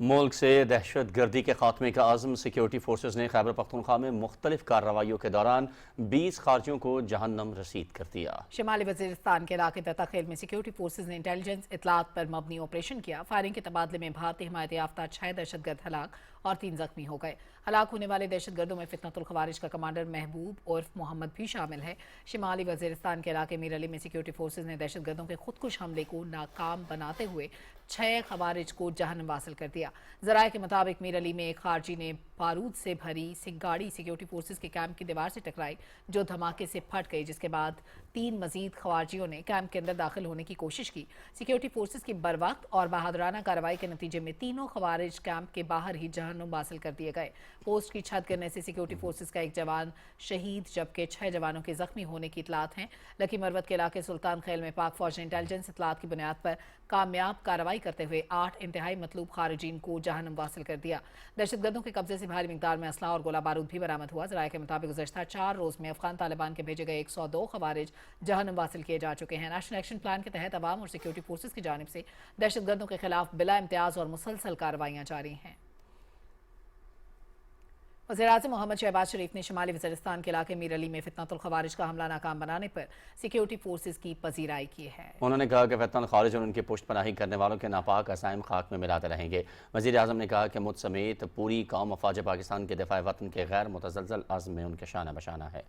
मुल्क से दहशत गर्दी के खात्मे का आज़म सिक्योरिटी फोर्सेज ने खैबर पख्तूनख्वा में मुख्तलिफ कार्रवाइयों के दौरान 20 खारजियों को जहन्नम रसीद कर दिया। शिमाली वज़ीरिस्तान के इलाके दत्ताखेल में सिक्योरिटी फोर्सेज ने इंटेलिजेंस इतलात पर मबनी ऑपरेशन किया। फायरिंग के तबादले में भारतीय हिमायत याफ्ता 6 दहशतगर्द हलाक और 3 जख्मी हो गए। हलाक होने वाले दहशतगर्दों में फितनतुल खवारिज का कमांडर महबूब उर्फ मोहम्मद भी शामिल है। शिमाली वज़ीरिस्तान के इलाके मीर अली में सिक्योरिटी फोर्सेज ने दहशतगर्दों के खुदकुश हमले को नाकाम बनाते हुए 6 खवारिज को जहन्नम हासिल कर दिया। ज़राए के मुताबिक मीर अली में एक खारजी ने बारूद से भरी गाड़ी सिक्योरिटी फोर्सेज के कैंप की दीवार से टकराई, जो धमाके से फट गई, जिसके बाद 3 मजीद खवारजियों ने कैंप के अंदर दाखिल होने की कोशिश की। सिक्योरिटी फोर्सेज की बरवक्त और बहादुराना कार्रवाई के नतीजे में तीनों खवारिज कैंप के बाहर ही जहन्नुम हासिल कर दिए गए। पोस्ट की छत गिरने से सिक्योरिटी फोर्सेज का एक जवान शहीद जबकि 6 जवानों के जख्मी होने की इतलात हैं। लकी मरवत के इलाके सुल्तान खेल में पाक फौज ने इंटेलिजेंस इतलात की बुनियाद पर कामयाब कार्रवाई करते हुए 8 इंतहाई मतलूब खारिजीन को जहन्नुम हासिल कर दिया। दहशतगर्दों के कब्जे से भारी मिकदार में असला और गोला बारूद भी बरामद हुआ। ज़राए के मुताबिक गुज़श्ता 4 रोज़ में अफगान तालिबान के भेजे गए 102 खवारिज जहन्नुम हासिल किए जा चुके हैं। नेशनल एक्शन प्लान के तहत अवाम और सिक्योरिटी फोर्सेज की जानिब से दहशतगर्दों के खिलाफ बिला इम्तियाज़ और मुसलसल कार्रवाइयाँ जारी हैं। वज़ीर-ए-आज़म मोहम्मद शहबाज शरीफ ने शिमाली वज़ीरिस्तान के इलाके मीर अली में फितनतुल खवारिज का हमला नाकाम बनाने पर सिक्योरिटी फोर्सेज की पजीराई की है। उन्होंने कहा कि फितनतुल खारिज और उनकी पुष्ट पनाही करने वालों के नापाक असाइम खाक में मिलाते रहेंगे। वज़ीर-ए-आज़म ने कहा कि मुझ समेत पूरी कौम अफवाज पाकिस्तान के दिफा वतन के गैर मुतज़लज़ल अज़्म में उनके शाना बशाना है।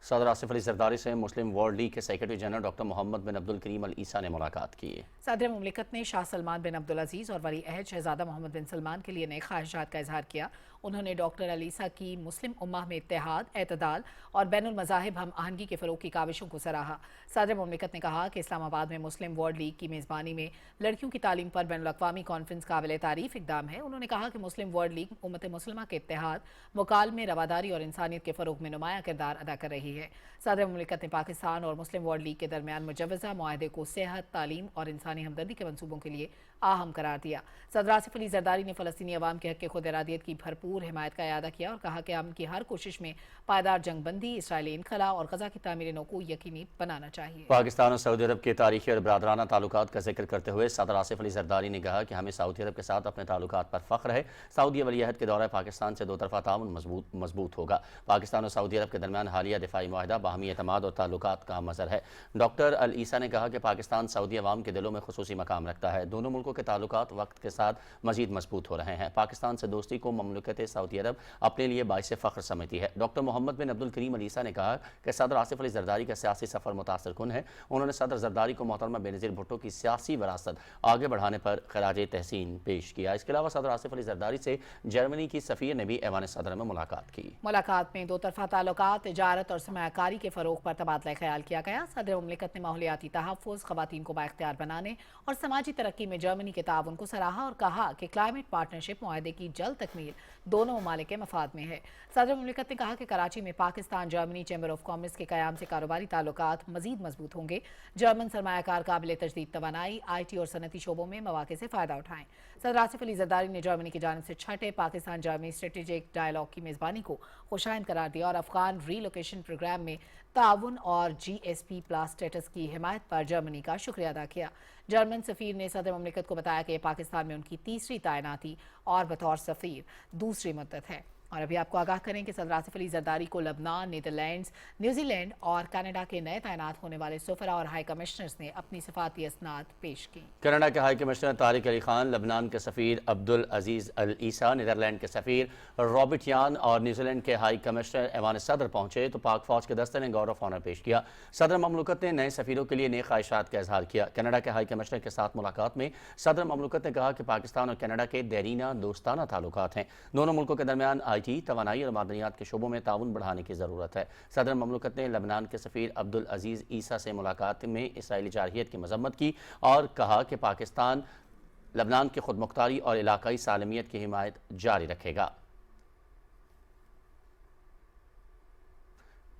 सदर आसिफ अली ज़रदारी से मुस्लिम वर्ल्ड लीग के सेक्रेटरी जनरल डॉक्टर मोहम्मद बिन अब्दुल करीम अल ईसा ने मुलाकात की। सदर मुमलिकत ने शाह सलमान बिन अब्दुल अजीज़ और वली अहद शहजादा मोहम्मद बिन सलमान के लिए नए ख्वाहिशात का इजहार किया। उन्होंने डॉक्टर अल ईसा की मुस्लिम उम्मा में इत्तेहाद, एतदाल और बैनुल मज़ाहिब हम आहंगी के फ़रोग़ की काविशों को सराहा। सदर मुमलिकत ने कहा कि इस्लामाबाद में मुस्लिम वर्ल्ड लीग की मेज़बानी में लड़कियों की तालीम पर बैनुल अक़वामी कॉन्फ्रेंस काबिल तारीफ़ इक़दाम है। उन्होंने कहा कि मुस्लिम वर्ल्ड लीग उम्मत मुस्लिमा के इत्तेहाद, मुकालमे, रवादारी और इंसानियत के फ़रोग़ में नुमाया किरदार अदा कर रही है। सदर मुमलिकत ने पाकिस्तान और मुस्लिम वर्ल्ड लीग के दरमियान मुजव्वज़ा मुआहदे को सेहत, तालीम और इंसानी हमदर्दी के मंसूबों के लिए अहम करार दिया। सदर आसिफ अली ज़रदारी ने फ़लस्तीनी अवाम के हक़ खुद इरादियत की भरपूर हिमायत का इयादा किया और कहा कि अमन की हर कोशिश में पायदार जंगबंदी, इसराइली इनखला और गजा की तामीर नौ को यकीनी बनाना चाहिए। पाकिस्तान और सऊदी अरब के तारीखी और बरादराना ताल्लुकात का जिक्र करते हुए सदर आसिफ अली ज़रदारी ने कहा कि हमें सऊदी अरब के साथ अपने ताल्लुकात पर फ़ख्र है। सऊदी वली अहद के दौरे पाकिस्तान से 2 तरफ़ा ताउन मजबूत होगा। पाकिस्तान और सऊदी अरब के दरमियान हालिया दिफाई मुआहदा बाहमी एतमाद और ताल्लुकात का मज़हर है। डॉक्टर अल ईसा ने कहा कि पाकिस्तान सऊदी अवाम के दिलों में खुसूसी मकाम रखता है। दोनों मुल्कों के ताल्लुकात वक्त के साथ मजीद मजबूत हो रहे हैं। पाकिस्तान से दोस्ती को ममलकत सऊदी अरब अपने लिए बाइस फ़ख्र समझती है। डॉक्टर मोहम्मद बिन अब्दुल करीम अल ईसा ने कहा कि सदर आसिफ अली ज़रदारी का सियासी सफ़र मुतासर कुन है। उन्होंने सदर ज़रदारी को मोहतरमा बेनज़ीर भुट्टो की सियासी विरासत आगे बढ़ाने पर खराज तहसीन पेश किया। इसके अलावा सदर आसिफ अली ज़रदारी से जर्मनी की सफ़ीर ने भी ऐवान सदर में मुलाकात की। मुलाकात में 2 तरफ़ा ताल्लुकात, तिजारत और सरमायाकारी के फ़रोग़ पर तबादला ख्याल किया गया। सदर मुमलिकत ने माहौलियाती तहफ़्फ़ुज़, ख़वातीन को बाइख्तियार बनाने और समाजी तरक्की में जर्मनी जर्मनी के ताउन को सराहा और कहा कि क्लाइमेट पार्टनरशिप मुआहदे की जल्द तकमील दोनों ममालिक के मफाद में है। सदर मुमलिकत ने कहा कि कराची में Pakistan Germany chamber of commerce के क़याम से कारोबारी ताल्लुकात मजीद मजबूत होंगे। जर्मन सरमायाकार काबिल तजदीद तवानाई, IT और सनती शोबों में मौके से फ़ायदा उठाएं। सदर आसिफ अली जरदारी ने जर्मनी की जानिब से छठे पाकिस्तान जर्मनी स्ट्रेटेजिक डायलॉग की मेज़बानी को खुशाइंद करार दिया और अफगान रीलोकेशन प्रोग्राम में ताउन और GSP+ स्टेटस की हिमायत पर जर्मनी का शुक्रिया अदा किया। जर्मन सफ़ीर ने सदर मुमलिकत को बताया कि पाकिस्तान में उनकी तीसरी तैनाती और बतौर सफ़ीर दूसरी मुद्दत है। और अभी आपको आगाह करें कि सदर आसिफ अली जरदारी को लबनान, नीदरलैंड्स, न्यूजीलैंड और कनाडा के नए तैनात होने वाले सफरा और हाई कमिश्नर्स ने अपनी सफाती असनाद पेश की। कनाडा के हाई कमिश्नर तारिक अली खान, लबनान के सफ़ीर अब्दुल अजीज़ अल ईसा, नीदरलैंड के सफ़ीर रॉबर्ट यान और न्यूजीलैंड के हाई कमिश्नर ऐवान सदर पहुंचे तो पाक फौज के दस्ते ने गौरव ऑनर पेश किया। सदर ममलकत ने नए सफ़ीरों के लिए नेक ख्वाहिशात का इजहार किया। कनाडा के हाई कमिश्नर के साथ मुलाकात में सदर ममलकत ने कहा कि पाकिस्तान और कनाडा के देरीना दोस्ताना ताल्लुकात हैं। दोनों मुल्कों के दरमियान IT, तवानाई और मादनियात के शोबों में ताउन बढ़ाने की ज़रूरत है। सदर ममलकत ने लबनान के सफ़ीर अब्दुल अजीज़ ईसा से मुलाकात में इसराइली जारहियत की मजम्मत की और कहा कि पाकिस्तान लबनान की खुदमुख्तारी और इलाकाई सालमियत की हिमायत जारी रखेगा।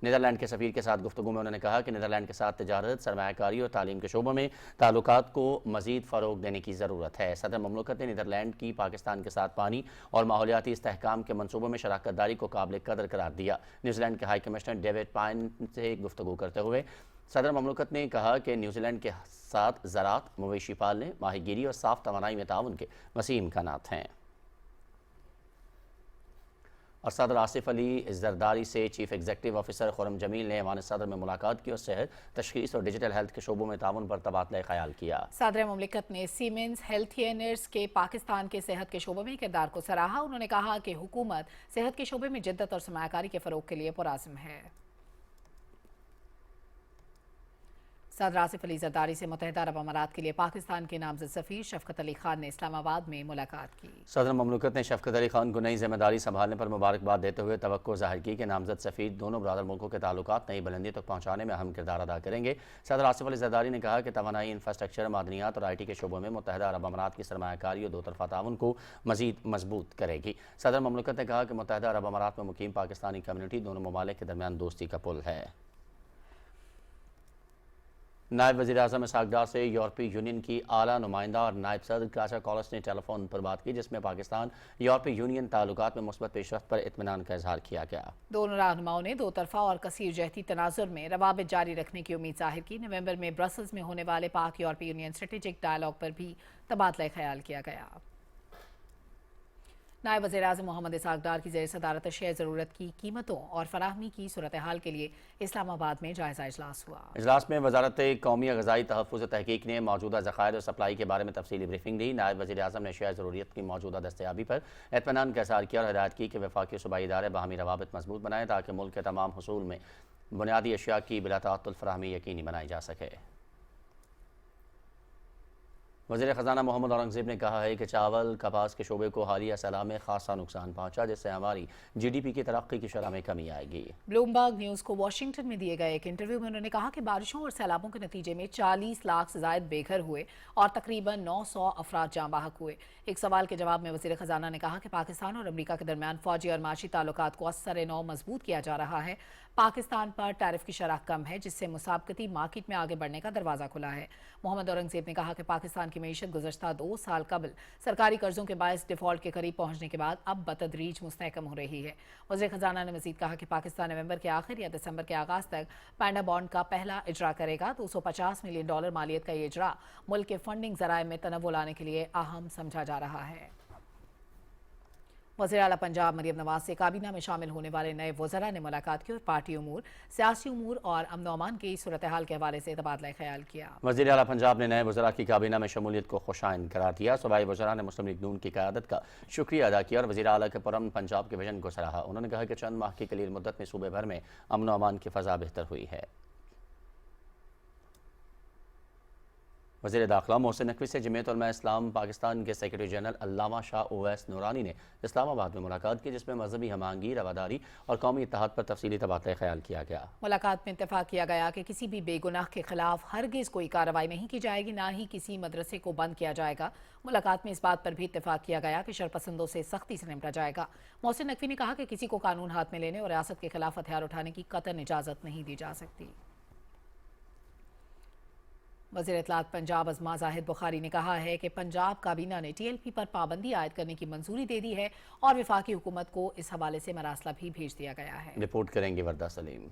नीदरलैंड के सफ़ीर के साथ गुफ्तगू में उन्होंने कहा कि नीदरलैंड के साथ तिजारत, सरमायाकारी और तालीम के शोबों में ताल्लुकात को मज़ीद फ़रोग देने की ज़रूरत है। सदर ममलकत ने नीदरलैंड की पाकिस्तान के साथ पानी और माहौलियाती इस्तेहकाम के मनसूबों में शराकत दारी को काबिल कदर करार दिया। न्यूजीलैंड के हाई कमिश्नर डेविड पाइन से गुफ्तगू करते हुए सदर ममलकत ने कहा कि न्यूजीलैंड के साथ ज़राअत, मवेशी पालने, माहीगीरी और साफ़ तवानाई में ताउन के वसीह इम्कानात हैं। और सदर आसिफ अली जरदारी से chief executive officer Khurram Jamil ने ऐवान सदर में मुलाकात की और सेहत, तशखीस और डिजिटल हेल्थ के शोबों में ताउन पर तबादला ख्याल किया। सदर मुमलिकत ने सीमेंस हेल्थियनर्स के पाकिस्तान के सेहत के शोबे में किरदार को सराहा। उन्होंने कहा कि हुकूमत सेहत के शोबे में जिद्दत और सरमायाकारी के फ़रोग के लिए पुरअज़्म है। सदर आसिफ अली जरदारी से मुत्तहिदा अरब अमारात के लिए पाकिस्तान के नामज़द सफ़ीर शफ़क़त अली खान ने इस्लामाबाद में मुलाकात की। सदर ममलकत ने शफ़क़त अली खान को नई जिम्मेदारी संभालने पर मुबारकबाद देते हुए तवक्को ज़ाहिर की कि नामज़द सफ़ीर दोनों बरादर मुल्कों के ताल्लुकात नई बुलंदी तक पहुँचाने में अहम किरदार अदा करेंगे। सदर आसिफ अली जरदारी ने कहा कि तवानाई, इंफ्रास्ट्रक्चर, मादनियात और IT के शोबों में मुत्तहिदा अरब अमारात की सरमायाकारी और दो तरफ़ा ताउन को मज़ीद मजबूत करेगी। सदर ममलकत ने कहा कि मुत्तहिदा अरब अमारात में मुकीम पाकिस्तानी कम्यूनिटी दोनों ममालिक के दरमियान दोस्ती का पुल है। नायब वज़ीर-ए-आज़म इसहाक़ डार से यूरोपीय यूनियन की आला नुमाइंदा और नायब सदर काचा कॉलस ने टेलीफोन पर बात की, जिसमें पाकिस्तान यूरोपीय यूनियन ताल्लुकात में मुस्बत पेशरफ्त पर इत्मीनान का इजहार किया गया। दोनों रहनुमाओं ने दो तरफा और कसीर जहती तनाजुर में रवाबित जारी रखने की उम्मीद जाहिर की। नवंबर में ब्रसल्स में होने वाले पाक यूरोपीय यूनियन स्ट्रेटेजिक डायलॉग पर भी तबादला ख्याल किया गया। नायब वज़ीर-ए-आज़म मोहम्मद इसहाक़ डार की ज़ेर सदारत शेयर ज़रूरत की कीमतों और फराहमी की सूरत हाल के लिए इस्लामाबाद में जायज़ा इजलास हुआ। इजलास में वज़ारत कौमी ग़ज़ाई तहफ़्फ़ुज़ तहक़ीक़ ने मौजूदा ज़ख़ायर और सप्लाई के बारे में तफसीली ब्रीफिंग दी। नायब वज़ीर-ए-आज़म ने अशिया ज़रूरियत की मौजूदा दस्तयाबी पर इत्मीनान का इज़हार किया और हिदायत की कि वफ़ाक़ी सूबाई इदारे बाहमी रवाबित मजबूत बनाएं ताकि मुल्क के तमाम हुसूल में बुनियादी अशिया की बिला तअत्तुल फराहमी यकीनी बनाई जा सके। वज़ीर ख़ज़ाना मोहम्मद औरंगज़ेब ने कहा है कि चावल कपास के शोबे को हालिया सैलाब में खासा नुकसान पहुंचा, जिससे हमारी GDP की तरक्की की शरह में कमी आएगी। ब्लूमबर्ग न्यूज़ को वाशिंगटन में दिए गए एक इंटरव्यू में उन्होंने कहा कि बारिशों और सैलाबों के नतीजे में 40 लाख से ज़ायद बेघर हुए और तकरीबन 900 अफराद जाँ बहक हुए। एक सवाल के जवाब में वज़ीर ख़ज़ाना ने कहा कि पाकिस्तान और अमरीका के दरमियान फ़ौजी और माशी ताल्लुकात को असर-ए-नौ मजबूत किया जा रहा है। पाकिस्तान पर टैरिफ की शरह कम है, जिससे मुसाबकती मार्केट में आगे बढ़ने का दरवाज़ा खुला है। मोहम्मद औरंगज़ेब ने कहा कि पाकिस्तान की मईशत गुज़श्ता 2 साल कबल सरकारी कर्जों के बायस डिफ़ॉल्ट के करीब पहुंचने के बाद अब बतदरीज मुस्तहकम हो रही है। वज़ीर ख़ज़ाना ने मज़ीद कहा कि पाकिस्तान नवंबर के आखिर या दिसंबर के आगाज़ तक पैंडा बॉन्ड का पहला इजरा करेगा। $250 मिलियन मालियत का ये इजरा मुल्क के फंडिंग ज़राए में तनव्वुर लाने के लिए अहम समझा जा रहा है। वज़ीर आला पंजाब मरियम नवाज से काबीना में शामिल होने वाले नए वज़रा ने मुलाकात की और पार्टी उमूर, सियासी उमूर और अमन व अमान की सूरत हाल के हवाले से तबादला ख्याल किया। वज़ीर आला पंजाब ने नए वज़रा की काबीना में शमूलियत को खुशाइंद करार दिया। सूबाई वज़रा ने मुस्लिम लीग नून की क़यादत का शुक्रिया अदा किया और वज़ीर आला के पुरअमन पंजाब के विजन को सराहा। उन्होंने कहा कि चंद माह की कलील मुद्दत में सूबे भर में अमन व अमान की फ़ज़ा बेहतर हुई है। وزیر داخلہ محسن نقوی سے جمعیت علماء اسلام پاکستان کے سیکرٹری جنرل علامہ شاہ اویس نورانی نے اسلام آباد میں ملاقات کی، جس میں مذہبی ہم آہنگی، رواداری اور قومی اتحاد پر تفصیلی تبادلہ خیال کیا گیا۔ ملاقات میں اتفاق کیا گیا کہ کسی بھی بے گناہ کے خلاف ہرگز کوئی کارروائی نہیں کی جائے گی، نہ ہی کسی مدرسے کو بند کیا جائے گا۔ ملاقات میں اس بات پر بھی اتفاق کیا گیا کہ شرپسندوں سے سختی سے نمٹا جائے گا۔ محسن نقوی نے کہا کہ کسی کو قانون ہاتھ میں لینے اور ریاست کے خلاف ہتھیار اٹھانے کی قطعاً اجازت نہیں دی جا سکتی۔ وزیر اطلاعات پنجاب ازما زاہد بخاری نے کہا ہے کہ پنجاب کابینہ نے TLP پر پابندی عائد کرنے کی منظوری دے دی ہے اور وفاقی حکومت کو اس حوالے سے مراسلہ بھی بھیج دیا گیا ہے۔ رپورٹ کریں گے وردہ سلیم۔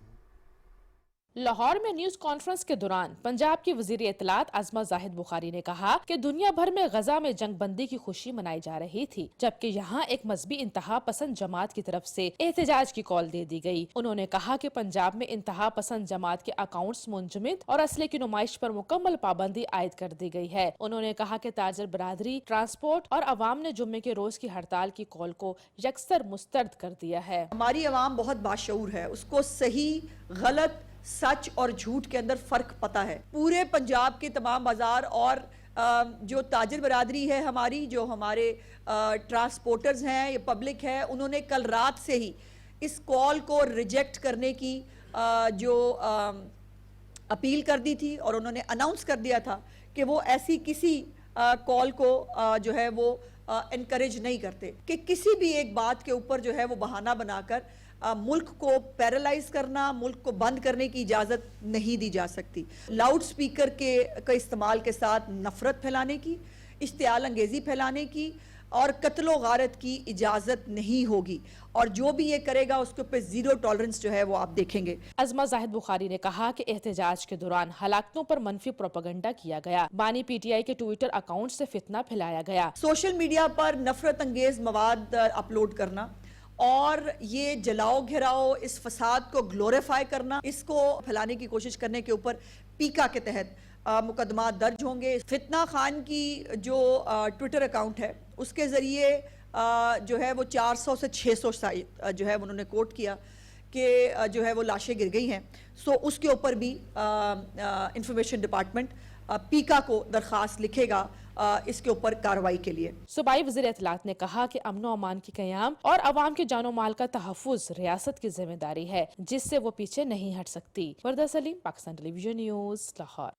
لاہور میں نیوز کانفرنس کے دوران پنجاب کی وزیر اطلاعات ازما زاہد بخاری نے کہا کہ دنیا بھر میں غزہ میں جنگ بندی کی خوشی منائی جا رہی تھی، جبکہ یہاں ایک مذہبی انتہا پسند جماعت کی طرف سے احتجاج کی کال دے دی گئی۔ انہوں نے کہا کہ پنجاب میں انتہا پسند جماعت کے اکاؤنٹس منجمد اور اسلحے کی نمائش پر مکمل پابندی عائد کر دی گئی ہے۔ انہوں نے کہا کہ تاجر برادری، ٹرانسپورٹ اور عوام نے جمعے کے روز کی ہڑتال کی کال کو یکسر مسترد کر دیا ہے۔ ہماری عوام بہت باشعور ہے، اس کو صحیح، غلط، سچ اور جھوٹ کے اندر فرق پتہ ہے۔ پورے پنجاب کے تمام بازار اور جو تاجر برادری ہے ہماری، جو ہمارے ٹرانسپورٹرز ہیں یا پبلک ہے، انہوں نے کل رات سے ہی اس کال کو ریجیکٹ کرنے کی جو اپیل کر دی تھی، اور انہوں نے اناؤنس کر دیا تھا کہ وہ ایسی کسی کال کو جو ہے وہ انکریج نہیں کرتے، کہ کسی بھی ایک بات کے اوپر جو ہے وہ بہانہ بنا کر ملک کو پیرالائز کرنا، ملک کو بند کرنے کی اجازت نہیں دی جا سکتی۔ لاؤڈ سپیکر کا استعمال کے ساتھ نفرت پھیلانے کی، اشتعال انگیزی پھیلانے کی اور قتل و غارت کی اجازت نہیں ہوگی، اور جو بھی یہ کرے گا اس کے اوپر زیرو ٹالرنس جو ہے وہ آپ دیکھیں گے۔ ازما زاہد بخاری نے کہا کہ احتجاج کے دوران ہلاکتوں پر منفی پروپیگنڈا کیا گیا، بانی PTI کے ٹویٹر اکاؤنٹ سے فتنہ پھیلایا گیا۔ سوشل میڈیا پر نفرت انگیز مواد اپلوڈ کرنا اور یہ جلاؤ گھراؤ، اس فساد کو گلوریفائی کرنا، اس کو پھیلانے کی کوشش کرنے کے اوپر پیکا کے تحت مقدمات درج ہوں گے۔ فتنہ خان کی جو ٹویٹر اکاؤنٹ ہے اس کے ذریعے جو ہے وہ 400 سے 600 جو ہے انہوں نے کوٹ کیا کہ جو ہے وہ لاشیں گر گئی ہیں، سو اس کے اوپر بھی انفارمیشن ڈپارٹمنٹ پیکا کو درخواست لکھے گا اس کے اوپر کارروائی کے لیے۔ صوبائی وزیر اطلاعات نے کہا کہ امن و امان کی قیام اور عوام کے جان و مال کا تحفظ ریاست کی ذمہ داری ہے، جس سے وہ پیچھے نہیں ہٹ سکتی۔ وردہ سلیم، پاکستان ٹیلی ویژن نیوز، لاہور۔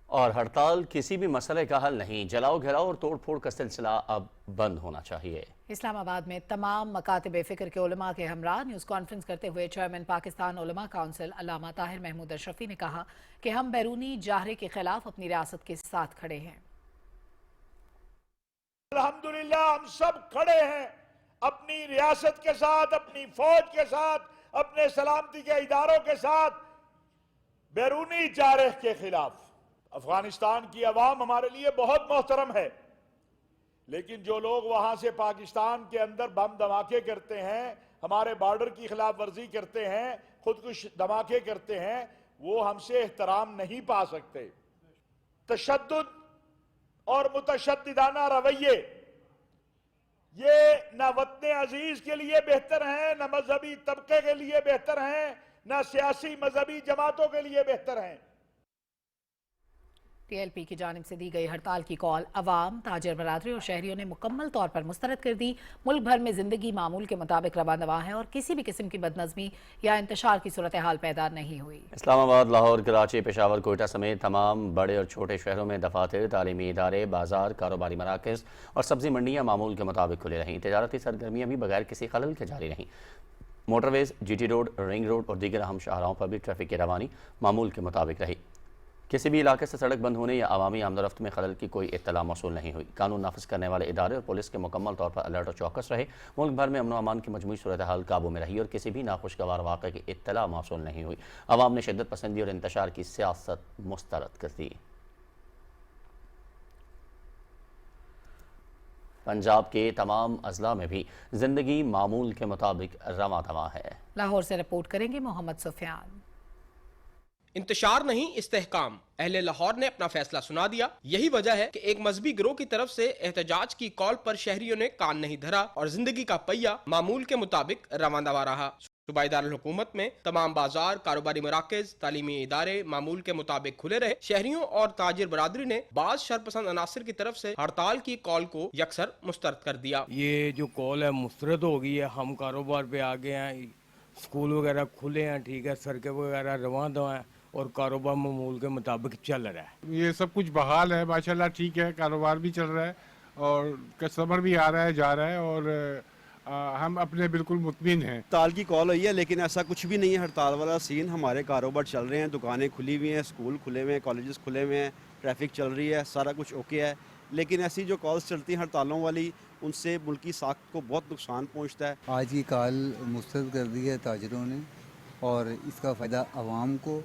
اور ہڑتال کسی بھی مسئلے کا حل نہیں، جلاؤ گھراؤ اور توڑ پھوڑ کا سلسلہ اب بند ہونا چاہیے۔ اسلام آباد میں تمام مکاتب فکر کے علماء کے ہمراہ نیوز کانفرنس کرتے ہوئے چیئرمین پاکستان علماء کونسل علامہ طاہر محمود اشرفی نے کہا کہ ہم بیرونی جاہرے کے خلاف اپنی ریاست کے ساتھ کھڑے ہیں۔ الحمدللہ ہم سب کھڑے ہیں اپنی ریاست کے ساتھ، اپنی فوج کے ساتھ، اپنے سلامتی کے اداروں کے ساتھ، بیرونی جارح کے خلاف۔ افغانستان کی عوام ہمارے لیے بہت محترم ہے، لیکن جو لوگ وہاں سے پاکستان کے اندر بم دھماکے کرتے ہیں، ہمارے بارڈر کی خلاف ورزی کرتے ہیں، خودکش دھماکے کرتے ہیں، وہ ہم سے احترام نہیں پا سکتے۔ تشدد اور متشددانہ رویے یہ نہ وطن عزیز کے لیے بہتر ہیں، نہ مذہبی طبقے کے لیے بہتر ہیں، نہ سیاسی مذہبی جماعتوں کے لیے بہتر ہیں۔ TLP کی جانب سے دی گئی ہڑتال کی کال عوام، تاجر برادری اور شہریوں نے مکمل طور پر مسترد کر دی۔ ملک بھر میں زندگی معمول کے مطابق رواں دواں ہے اور کسی بھی قسم کی بدنظمی یا انتشار کی صورتحال پیدا نہیں ہوئی۔ اسلام آباد، لاہور، کراچی، پشاور، کوئٹہ سمیت تمام بڑے اور چھوٹے شہروں میں دفاتر، تعلیمی ادارے، بازار، کاروباری مراکز اور سبزی منڈیاں معمول کے مطابق کھلی رہیں۔ تجارتی سرگرمیاں بھی بغیر کسی خلل کے جاری رہیں۔ موٹر ویز، GT روڈ، رنگ روڈ اور دیگر اہم شاہراہوں پر بھی ٹریفک کی روانی معمول کے مطابق رہی۔ کسی بھی علاقے سے سڑک بند ہونے یا عوامی آمد و رفت میں خلل کی کوئی اطلاع موصول نہیں ہوئی۔ قانون نافذ کرنے والے ادارے اور پولیس کے مکمل طور پر الرٹ اور چوکس رہے۔ ملک بھر میں امن و امان کی مجموعی صورتحال قابو میں رہی اور کسی بھی ناخوشگوار واقعے کی اطلاع موصول نہیں ہوئی۔ عوام نے شدت پسندی اور انتشار کی سیاست مسترد کر دی۔ پنجاب کے تمام اضلاع میں بھی زندگی معمول کے مطابق رواں دواں ہے۔ لاہور سے رپورٹ کریں گے محمد سفیان۔ انتشار نہیں، استحکام۔ اہل لاہور نے اپنا فیصلہ سنا دیا۔ یہی وجہ ہے کہ ایک مذہبی گروہ کی طرف سے احتجاج کی کال پر شہریوں نے کان نہیں دھرا اور زندگی کا پہیہ معمول کے مطابق رواں دواں رہا۔ सूबाई दारुल हुकूमत में तमाम बाजार, कारोबारी मराकज, तालीमी इदारे मामूल के मुताबिक खुले रहे। शहरियों और ताजिर बरादरी ने बाज शरपसंद अनासर की तरफ से हड़ताल की कॉल को यकसर मुस्तरद कर दिया। ये जो कॉल है मुस्तरद हो गई है, हम कारोबार पे आ गए हैं, स्कूल वगैरह खुले हैं, ठीक है, सड़कें वगैरह रवां दवा हैं और कारोबार मामूल के मुताबिक चल रहा है। ये सब कुछ बहाल है माशाल्लाह, ठीक है, कारोबार भी चल रहा है और कस्टमर भी आ रहा है, जा रहा है और हम अपने बिल्कुल मुतमिन हैं। हड़ताल की कॉल हुई है लेकिन ऐसा कुछ भी नहीं है हड़ताल वाला सीन। हमारे कारोबार चल रहे हैं, दुकानें खुली हुई हैं, स्कूल खुले हुए हैं, कॉलेजेस खुले हुए हैं, ट्रैफिक चल रही है, सारा कुछ ओके है। लेकिन ऐसी जो कॉल्स चलती हैं हड़तालों वाली, उनसे मुल्की साख को बहुत नुकसान पहुंचता है। आज की कॉल मुस्तरद कर दी है ताजरों ने और इसका फ़ायदा आवाम को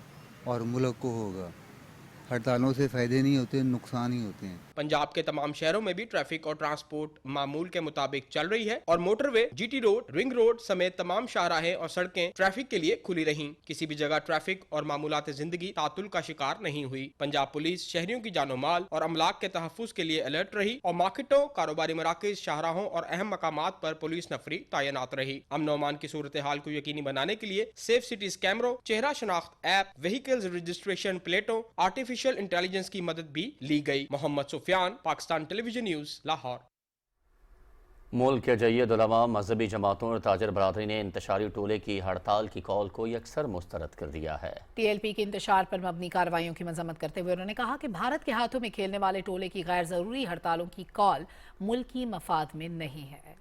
और मुल्क को होगा। हड़तालों से फ़ायदे नहीं होते, नुकसान ही होते हैं। पंजाब के तमाम शहरों में भी ट्रैफिक और ट्रांसपोर्ट मामूल के मुताबिक चल रही है और motorway, GT road, ring road समेत तमाम शाहराहें और सड़कें ट्रैफिक के लिए खुली रहीं। किसी भी जगह ट्रैफिक और मामूलात जिंदगी तातुल का शिकार नहीं हुई। पंजाब पुलिस शहरियों की जानो माल और अमलाक के तहफ़्फ़ुज़ के लिए अलर्ट रही और मार्केटों, कारोबारी मराकज़, शाहराहों और अहम मकामात पर पुलिस नफरी तैनात रही। अमन अमान की सूरत हाल को यकीनी बनाने के लिए सेफ सिटीज कैमरों, चेहरा शनाख्त ऐप, व्हीकल्स रजिस्ट्रेशन प्लेटों, आर्टिफिशियल इंटेलिजेंस की मदद भी ली गई। Mohammad Sufyan, Pakistan television news, Lahore. मुल्क के जय्यद उलमा, मजहबी जमातों और ताजर बरादरी ने इंतशारी टोले की हड़ताल की कॉल को यकसर मुस्तरद कर दिया है। TLP के इंतशार पर मबनी कार्रवाइयों की मजम्मत करते हुए उन्होंने कहा कि भारत के हाथों में खेलने वाले टोले की गैर जरूरी हड़तालों की कॉल मुल्की मफाद में नहीं है।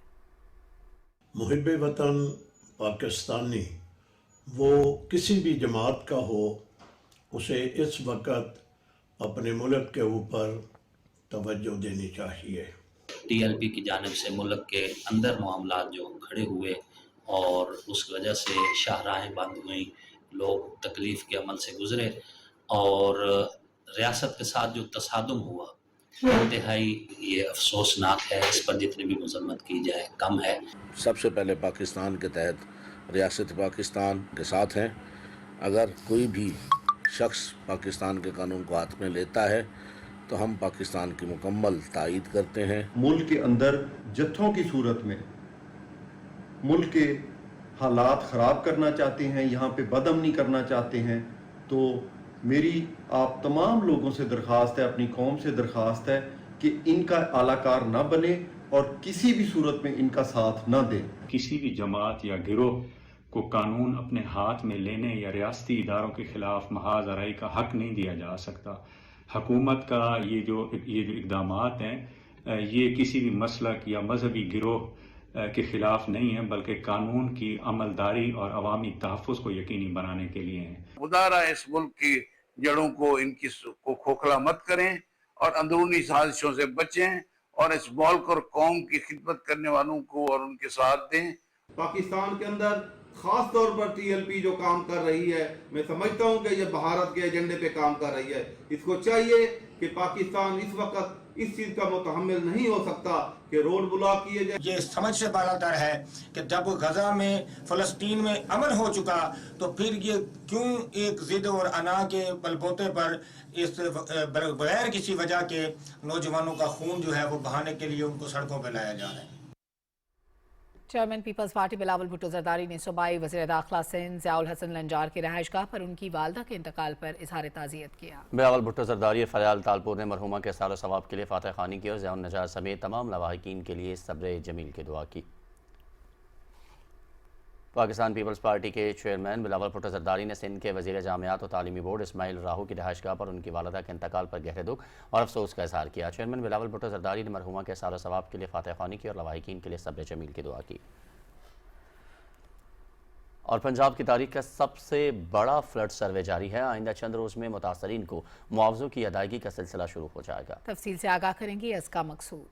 मुहिब्बे वतन पाकिस्तानी वो किसी भी जमात का हो, उसे इस वक्त अपने मुल्क के ऊपर तवज्जो देनी चाहिए। TLP की जानिब से मुल्क के अंदर मामलात जो खड़े हुए और उस वजह से शाहराहें बंद हुई, लोग तकलीफ़ के अमल से गुजरे और रियासत के साथ जो तसादुम हुआ इंतहाई ये अफसोसनाक है। इस पर जितनी भी मजम्मत की जाए कम है। सबसे पहले पाकिस्तान के तहत रियासत पाकिस्तान के साथ हैं। अगर कोई भी शख्स पाकिस्तान के कानून को हाथ में लेता है तो हम पाकिस्तान की मुकम्मल तायीद करते हैं। मुल्क के अंदर जत्थों की सूरत में मुल्क के हालात ख़राब करना चाहते हैं, यहाँ पे बदअमनी करना चाहते हैं, तो मेरी आप तमाम लोगों से दरख्वास्त है, अपनी कौम से दरख्वास्त है कि इनका आलाकार ना बने और किसी भी सूरत में इनका साथ ना दें। किसी भी जमात या गिरोह को कानून अपने हाथ में लेने या रियासती इदारों के खिलाफ महाज आराई का हक नहीं दिया जा सकता। हुकूमत का ये जो इक़दामात हैं ये किसी भी मसलक या मजहबी गिरोह के खिलाफ नहीं है, बल्कि कानून की अमलदारी और अवामी तहफ़्फ़ुज़ को यकीनी बनाने के लिए हैं। खुदारा इस मुल्क की जड़ों को इनकी को खोखला मत करें और अंदरूनी साजिशों से बचें और इस मुल्क और कौम की खिदमत करने वालों को और उनके साथ दें। पाकिस्तान के अंदर खास तौर पर TLP जो काम कर रही है, मैं समझता हूँ कि ये भारत के एजेंडे पे काम कर रही है। इसको चाहिए कि पाकिस्तान इस वक्त इस चीज़ का मुतहम्मिल नहीं हो सकता कि रोड ब्लॉक किए जाए। ये समझ से बालातर है कि जब गजा में फ़लस्तीन में अमन हो चुका तो फिर ये क्यों एक जिद और अना के बलबूते पर इस बगैर किसी वजह के नौजवानों का खून जो है वो बहाने के लिए उनको सड़कों पर लाया जा रहा है। Chairman peoples party Bilawal Bhutto Zardari ने सूबाई वज़ीर दाखिला सिंध ज़ियाउल हसन लंजार की रहायशगाह पर उनकी वालदा के इंतकाल पर इजहार ताज़ियत किया। बिलावल भुट्टो जरदारी फयाल तालपुर ने मरहुमा के सारो सवाब के लिए फातह खानी की और ज़ियाउल नजार समेत तमाम लवाहिकीन के लिए सब्र जमील की दुआ की। पाकिस्तान पीपल्स पार्टी के चेयरमैन बिलावल भुट्टो जरदारी ने सिंध के वज़ीर जामियात और तालीमी बोर्ड इस्माइल राहू की रहायशगाह पर उनकी वालदा के इंतकाल पर गहरे दुख और अफसोस का इजहार किया। चेयरमैन बिलावल भुट्टो जरदारी ने मरहुमा के सारो सवाब के लिए फातह खानी की और लवाहिकीन के लिए सब्र जमील की दुआ की। और पंजाब की तारीख का सबसे बड़ा फ्लड सर्वे जारी है। आइंदा चंद रोज में मुतासरीन को मुआवजों की अदायगी का सिलसिला शुरू हो जाएगा। तफसील से आगाह करेंगे इसका मकसूद।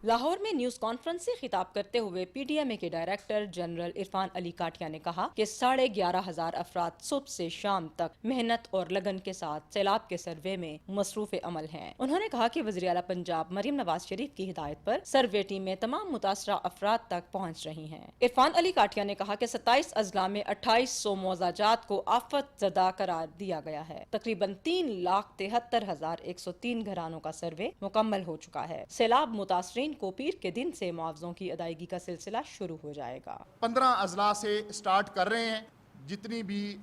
लाहौर में न्यूज कॉन्फ्रेंस से खिताब करते हुए PDMA के डायरेक्टर जनरल इरफान अली काटिया ने कहा कि 11,500 अफराद सुबह से शाम तक मेहनत और लगन के साथ सैलाब के सर्वे में मसरूफ अमल हैं। उन्होंने कहा कि वज़ीर आला पंजाब मरियम नवाज शरीफ की हिदायत पर सर्वे टीमें तमाम मुतासरा अफराद तक पहुँच रही हैं। इरफान अली काटिया ने कहा कि 27 अजला में 2800 मौजाजात को आफत ज़दा करार दिया गया है। तकरीबन 3,73,103 घरानों का सर्वे मुकम्मल हो चुका है। सैलाब मुतासरीन کو پیر کے دن سے معاوضوں کی ادائیگی کا سلسلہ شروع ہو جائے گا۔ 15 اضلاع سے سٹارٹ کر رہے ہیں، جتنی بھی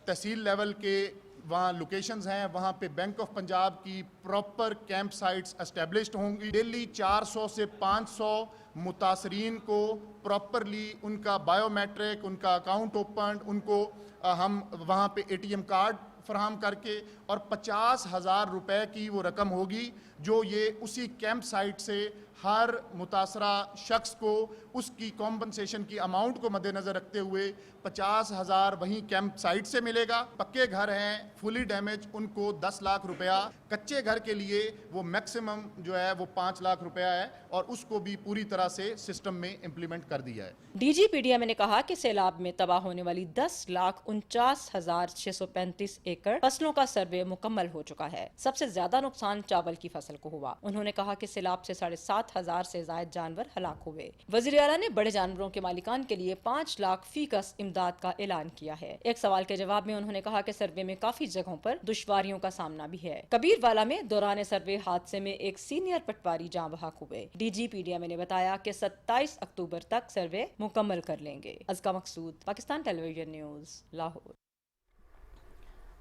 تحصیل لیول کے وہاں لوکیشنز ہیں وہاں پہ بینک آف پنجاب کی پراپر کیمپ سائٹس اسٹیبلشڈ ہوں گی۔ ڈیلی 400 سے 500 متاثرین کو پراپرلی ان کا بائیو میٹرک، ان کا اکاؤنٹ اوپن، ان کو ہم وہاں پہ ATM کارڈ فراہم کر کے، اور 50,000 روپے کی وہ رقم ہوگی جو یہ اسی کیمپ سائٹ سے ہر متاثرہ شخص کو اس کی کمپنسیشن کی اماؤنٹ کو مد نظر رکھتے ہوئے 50,000 وہیں کیمپ سائٹ سے ملے گا۔ پکے گھر ہیں فلی ڈیمیج ان کو 10 لاکھ روپیہ، کچے گھر کے لیے وہ میکسیمم جو ہے وہ 5 لاکھ روپیہ ہے، اور اس کو بھی پوری طرح سے سسٹم میں امپلیمنٹ کر دیا ہے۔ DGPDM نے کہا کہ سیلاب میں تباہ ہونے والی 10,49,635 ایکڑ فصلوں کا سروے مکمل ہو چکا ہے۔ سب سے زیادہ نقصان چاول کی فصل کو ہوا۔ انہوں نے کہا کہ سیلاب سے 7,500 سے زائد جانور ہلاک ہوئے۔ وزیر اعلیٰ نے بڑے جانوروں کے مالکان کے لیے 5 لاکھ فی کس امداد کا اعلان کیا ہے۔ ایک سوال کے جواب میں انہوں نے کہا کہ سروے میں کافی جگہوں پر دشواریوں کا سامنا بھی ہے۔ کبیر والا میں دوران سروے حادثے میں ایک سینئر پٹواری جاں بحق ہوئے۔ DGPDM نے بتایا کہ 27 اکتوبر تک سروے مکمل کر لیں گے۔ ازکا مقصود، پاکستان ٹیلی ویژن نیوز، لاہور۔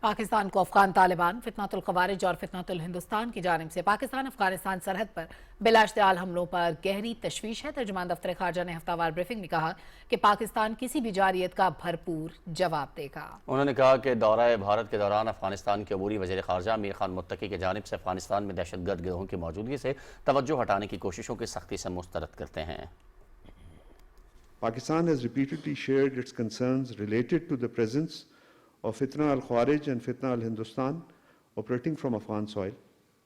پاکستان کو افغان طالبان، فتنۃ الخوارج اور فتنۃ الہندوستان کی جانب سے پاکستان افغانستان سرحد پر بلا اشتعال حملوں پر گہری تشویش ہے۔ ترجمان دفتر خارجہ نے ہفتہ وار بریفنگ میں کہا کہ پاکستان کسی بھی جارحیت کا بھرپور جواب دے گا۔ انہوں نے کہا کہ دورہ بھارت کے دوران افغانستان کے عبوری وزیر خارجہ امیر خان متقی کی جانب سے افغانستان میں دہشت گرد گروہوں کی موجودگی سے توجہ ہٹانے کی کوششوں کی سختی سے مسترد کرتے ہیں۔ Pakistan has repeatedly shared its concerns related to the presence of Fitna al-Khawarij and Fitna al-Hindustan operating from Afghan soil.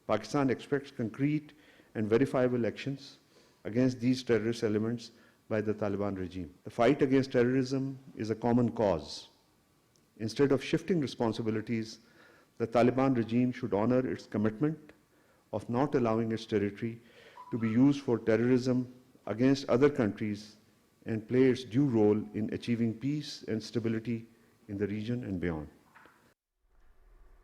Pakistan expects concrete and verifiable actions against these terrorist elements by the Taliban regime. The fight against terrorism is a common cause. Instead of shifting responsibilities, the Taliban regime should honor its commitment of not allowing its territory to be used for terrorism against other countries and play its due role in achieving peace and stability in the region and beyond.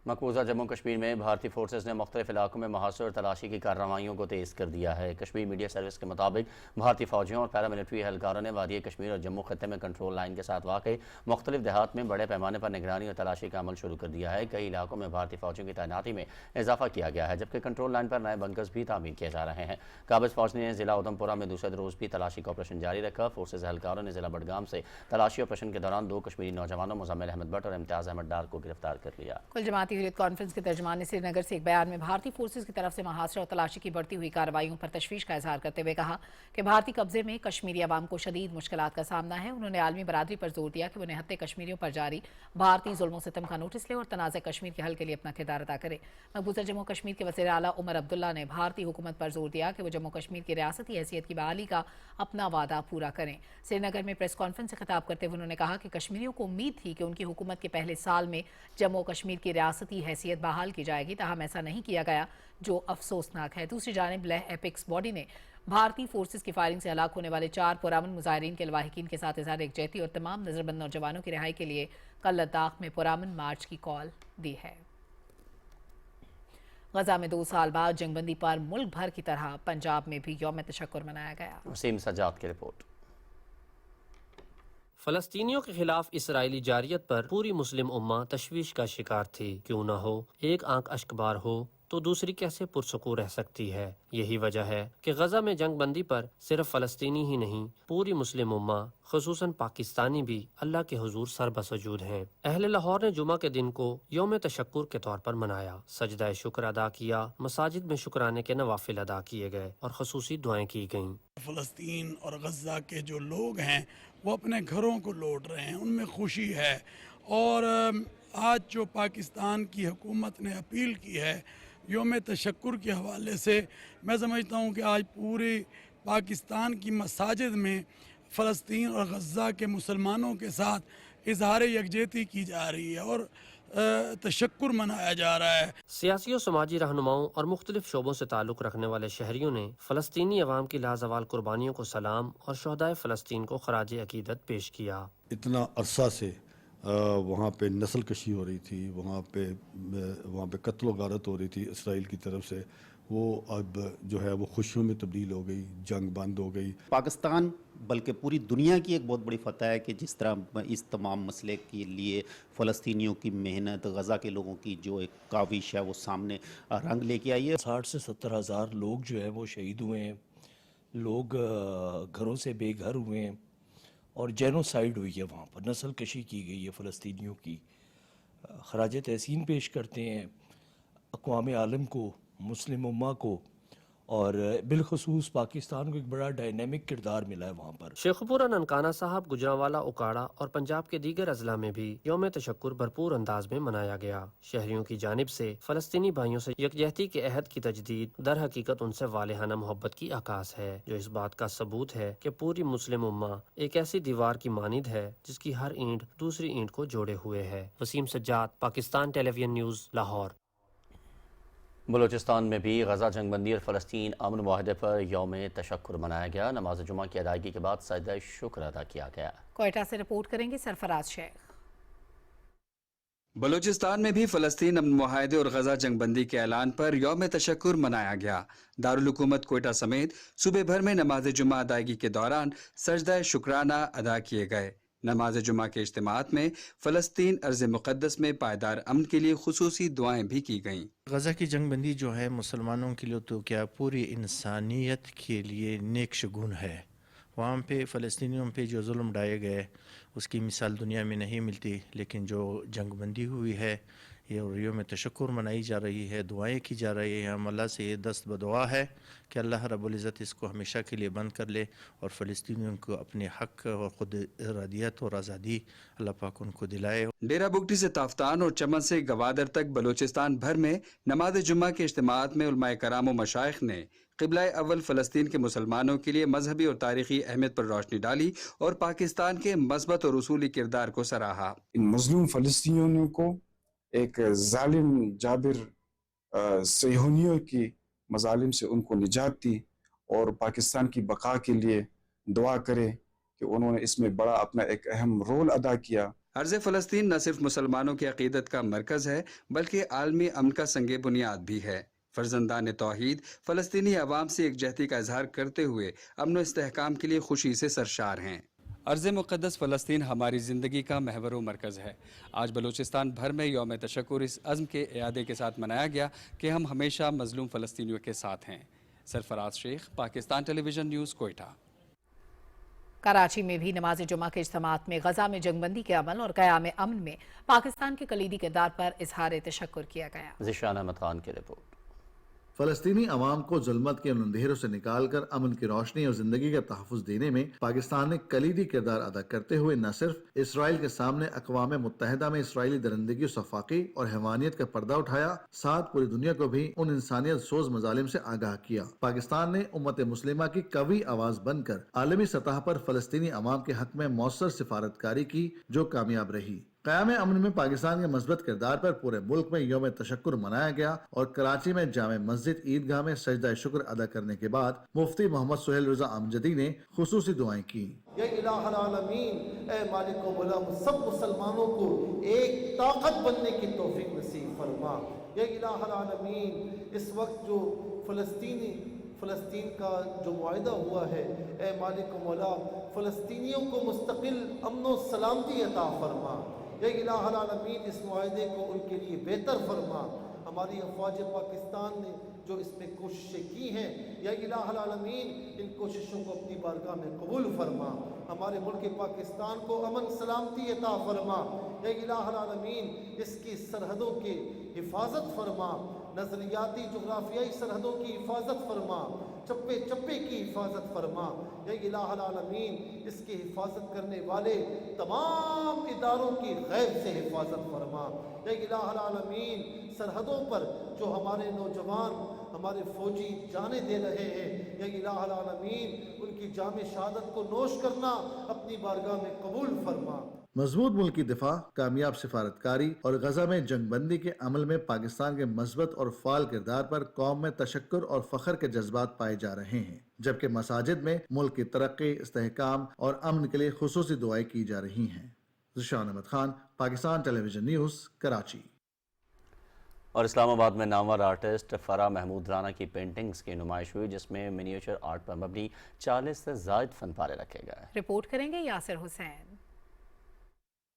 مقبوضہ جموں کشمیر میں بھارتی forces نے مختلف علاقوں میں محاصرے اور تلاشی کی کارروائیوں کو تیز کر دیا ہے۔ کشمیر میڈیا سروس کے مطابق بھارتی فوجیوں اور پیراملٹری اہلکاروں نے وادی کشمیر اور جموں خطے میں کنٹرول لائن کے ساتھ واقع مختلف دیہات میں بڑے پیمانے پر نگرانی اور تلاشی کا عمل شروع کر دیا ہے۔ کئی علاقوں میں بھارتی فوجیوں کی تعیناتی میں اضافہ کیا گیا ہے، جبکہ کنٹرول لائن پر نئے بنکرز بھی تعمیر کیے جا رہے ہیں۔ قابض فوج نے ضلع ادھم پورہ میں دوسرے روز بھی تلاشی کا آپریشن جاری رکھا۔ فورسز اہلکاروں نے ضلع بڈگام سے تلاشی آپریشن کے دوران 2 کشمیری نوجوانوں مزمل احمد بٹ اور امتیاز احمد ڈار کو گرفتار کر لیا۔ کل جماعتی حریت کانفرنس کے ترجمان نے سری نگر سے ایک بیان میں بھارتی فورسز کی طرف سے محاصرہ اور تلاشی کی بڑھتی ہوئی کارروائیوں پر تشویش کا اظہار کرتے ہوئے کہا کہ بھارتی قبضے میں کشمیری عوام کو شدید مشکلات کا سامنا ہے۔ انہوں نے عالمی برادری پر زور دیا کہ وہ نہتے کشمیریوں پر جاری بھارتی ظلم و ستم کا نوٹس لے اور تنازع کشمیر کے حل کے لیے اپنا کردار ادا کرے۔ مقبوضہ جموں کشمیر کے وزیر اعلیٰ عمر عبداللہ نے بھارتی حکومت پر زور دیا کہ وہ جموں کشمیر کی ریاستی حیثیت کی بحالی کا اپنا وعدہ پورا کریں۔ سری نگر میں پریس کانفرنس سے خطاب کرتے ہوئے انہوں نے کہا کہ کشمیریوں کو امید تھی کہ ان کی حکومت کے پہلے سال میں جموں کشمیر کی ریاستی حیثیت بحال کی جائے گی، تاہم ایسا نہیں کیا گیا، جو افسوسناک ہے۔ دوسری جانب لیہ ایپیکس باڈی نے بھارتی فورسز کی فائرنگ سے ہلاک ہونے والے 4 پرامن مظاہرین کے لواحقین کے ساتھ اظہار یکجہتی اور تمام نظربند نوجوانوں کی رہائی کے لیے کل لداخ میں پرامن مارچ کی کال دی ہے۔ غزہ میں 2 سال بعد جنگ بندی پر ملک بھر کی طرح پنجاب میں بھی یوم تشکر منایا گیا۔ وسیم سجاد کی رپورٹ۔ فلسطینیوں کے خلاف اسرائیلی جارحیت پر پوری مسلم امہ تشویش کا شکار تھی۔ کیوں نہ ہو، ایک آنکھ اشکبار ہو تو دوسری کیسے پرسکون رہ سکتی ہے؟ یہی وجہ ہے کہ غزہ میں جنگ بندی پر صرف فلسطینی ہی نہیں، پوری مسلم امہ خصوصاً پاکستانی بھی اللہ کے حضور سر بسجود ہیں۔ اہل لاہور نے جمعہ کے دن کو یوم تشکر کے طور پر منایا، سجدہ شکر ادا کیا، مساجد میں شکرانے کے نوافل ادا کیے گئیں اور خصوصی دعائیں کی گئیں۔ فلسطین اور غزہ کے جو لوگ ہیں وہ اپنے گھروں کو لوٹ رہے ہیں، ان میں خوشی ہے، اور آج جو پاکستان کی حکومت نے اپیل کی ہے یوم تشکر کے حوالے سے، میں سمجھتا ہوں کہ آج پوری پاکستان کی مساجد میں فلسطین اور غزہ کے مسلمانوں کے ساتھ اظہار یکجہتی کی جا رہی ہے اور تشکر منایا جا رہا ہے۔ سیاسی و سماجی رہنماؤں اور مختلف شعبوں سے تعلق رکھنے والے شہریوں نے فلسطینی عوام کی لازوال قربانیوں کو سلام اور شہدائے فلسطین کو خراج عقیدت پیش کیا۔ اتنا عرصہ سے وہاں پہ نسل کشی ہو رہی تھی، وہاں پہ قتل و غارت ہو رہی تھی اسرائیل کی طرف سے، وہ اب جو ہے وہ خوشیوں میں تبدیل ہو گئی، جنگ بند ہو گئی. پاکستان بلکہ پوری دنیا کی ایک بہت بڑی فتح ہے کہ جس طرح اس تمام مسئلے کے لیے فلسطینیوں کی محنت، غزہ کے لوگوں کی جو ایک کاوش ہے وہ سامنے رنگ لے کے آئی ہے. 60 سے 70 ہزار لوگ جو ہیں وہ شہید ہوئے ہیں، لوگ گھروں سے بے گھر ہوئے ہیں اور جینوسائیڈ ہوئی ہے، وہاں پر نسل کشی کی گئی ہے فلسطینیوں کی. خراج تحسین پیش کرتے ہیں اقوام عالم کو، مسلم امہ کو، اور بالخصوص پاکستان کو ایک بڑا ڈائنامک کردار ملا ہے وہاں پر. شیخ پورہ ننکانہ صاحب، گجرانوالہ اکاڑا اور پنجاب کے دیگر اضلاع میں بھی یوم تشکر بھرپور انداز میں منایا گیا. شہریوں کی جانب سے فلسطینی بھائیوں سے یکجہتی کے عہد کی تجدید در حقیقت ان سے والہانہ محبت کی عکاس ہے، جو اس بات کا ثبوت ہے کہ پوری مسلم امہ ایک ایسی دیوار کی مانند ہے جس کی ہر اینٹ دوسری اینٹ کو جوڑے ہوئے ہے. وسیم سجاد، پاکستان ٹیلی ویژن نیوز، لاہور. بلوچستان میں بھی غزہ جنگ بندی اور فلسطین امن معاہدے پر یوم تشکر منایا گیا. نماز جمعہ کی ادائیگی کے بعد سجدہ شکر ادا کیا گیا. کوئٹہ سے رپورٹ کریں گے سرفراز شیخ. بلوچستان میں بھی فلسطین امن معاہدے اور غزہ جنگ بندی کے اعلان پر یوم تشکر منایا گیا. دارالحکومت کوئٹہ سمیت صوبے بھر میں نماز جمعہ ادائیگی کے دوران سجدہ شکرانہ ادا کیے گئے. نماز جمعہ کے اجتماعات میں فلسطین ارض مقدس میں پائیدار امن کے لیے خصوصی دعائیں بھی کی گئیں. غزہ کی جنگ بندی جو ہے مسلمانوں کے لیے تو کیا پوری انسانیت کے لیے نیک شگون ہے. وہاں پہ فلسطینیوں پہ جو ظلم ڈھائے گئے اس کی مثال دنیا میں نہیں ملتی، لیکن جو جنگ بندی ہوئی ہے یہ یوم تشکر منائی جا رہی ہے، دعائیں کی جا رہی ہیں. ہم اللہ سے یہ دست بدعا ہے کہ اللہ رب العزت اس کو ہمیشہ کے لیے بند کر لے اور فلسطینیوں کو اپنے حق اور خود ارادیت اور آزادی اللہ پاک ان کو دلائے. ڈیرہ بگٹی سے تافتان اور چمن سے گوادر تک بلوچستان بھر میں نماز جمعہ کے اجتماعات میں علماء کرام و مشائخ نے قبلہ اول فلسطین کے مسلمانوں کے لیے مذہبی اور تاریخی اہمیت پر روشنی ڈالی اور پاکستان کے مثبت اور اصولی کردار کو سراہا. ان مظلوم فلسطینیوں کو ایک ظالم جابر صہیونیوں کی مظالم سے ان کو نجات دی اور پاکستان کی بقا کے لیے دعا کرے کہ انہوں نے اس میں بڑا اپنا ایک اہم رول ادا کیا. ارض فلسطین نہ صرف مسلمانوں کی عقیدت کا مرکز ہے بلکہ عالمی امن کا سنگ بنیاد بھی ہے. فرزندان توحید فلسطینی عوام سے یکجہتی کا اظہار کرتے ہوئے امن و استحکام کے لیے خوشی سے سرشار ہیں. ارض مقدس فلسطین ہماری زندگی کا محور و مرکز ہے. آج بلوچستان بھر میں یوم تشکر اس عزم کے اعادے کے ساتھ منایا گیا کہ ہم ہمیشہ مظلوم فلسطینیوں کے ساتھ ہیں. سرفراز شیخ، پاکستان ٹیلی ویژن نیوز، کوئٹہ. کراچی میں بھی نماز جمعہ کے اجتماعات میں غزہ میں جنگ بندی کے عمل اور قیام امن میں پاکستان کے کلیدی کردار پر اظہار تشکر کیا گیا. ذیشان احمد خان کی رپورٹ. فلسطینی عوام کو ظلمت کے ان اندھیروں سے نکال کر امن کی روشنی اور زندگی کا تحفظ دینے میں پاکستان نے کلیدی کردار ادا کرتے ہوئے نہ صرف اسرائیل کے سامنے اقوام متحدہ میں اسرائیلی درندگی و صفاقی اور حیوانیت کا پردہ اٹھایا، ساتھ پوری دنیا کو بھی ان انسانیت سوز مظالم سے آگاہ کیا. پاکستان نے امت مسلمہ کی قوی آواز بن کر عالمی سطح پر فلسطینی عوام کے حق میں مؤثر سفارتکاری کی جو کامیاب رہی. قیام امن میں پاکستان کے مثبت کردار پر پورے ملک میں یوم تشکر منایا گیا اور کراچی میں جامع مسجد عیدگاہ میں سجدہ شکر ادا کرنے کے بعد مفتی محمد سہیل رضا امجدی نے خصوصی دعائیں کی. یا الہ العالمین، اے مالک و مولا، سب مسلمانوں کو ایک طاقت بننے کی توفیق نصیب فرما. یا الہ العالمین، اس وقت جو فلسطین کا جو معاہدہ ہوا ہے، اے مالک و مولا، فلسطینیوں کو مستقل امن و سلامتی عطا فرما. یا الہ العالمین، اس معاہدے کو ان کے لیے بہتر فرما. ہماری افواج پاکستان نے جو اس میں کوششیں کی ہیں، یا الہ العالمین ان کوششوں کو اپنی بارگاہ میں قبول فرما. ہمارے ملک پاکستان کو امن سلامتی عطا فرما. یا الہ العالمین اس کی سرحدوں کی حفاظت فرما، نظریاتی جغرافیائی سرحدوں کی حفاظت فرما، چپے چپے کی حفاظت فرما. یا الہ العالمین اس کی حفاظت کرنے والے تمام اداروں کی غیب سے حفاظت فرما. یا الہ العالمین سرحدوں پر جو ہمارے نوجوان، ہمارے فوجی جانیں دے رہے ہیں، یا الہ العالمین ان کی جام شہادت کو نوش کرنا اپنی بارگاہ میں قبول فرما. مضبوط ملکی دفاع، کامیاب سفارتکاری اور غزہ میں جنگ بندی کے عمل میں پاکستان کے مثبت اور فعال کردار پر قوم میں تشکر اور فخر کے جذبات پائے جا رہے ہیں، جبکہ مساجد میں ملک کی ترقی، استحکام اور امن کے لیے خصوصی دعائیں کی جا رہی ہیں. ذیشان احمد خان، پاکستان ٹیلی ویژن نیوز، کراچی. اور اسلام آباد میں نامور آرٹسٹ فرح محمود رانا کی پینٹنگز کی نمائش ہوئی جس میں منییچر آرٹ پر مبنی 40 سے زائد فن پارے رکھے گئے. رپورٹ کریں گے یاسر حسین.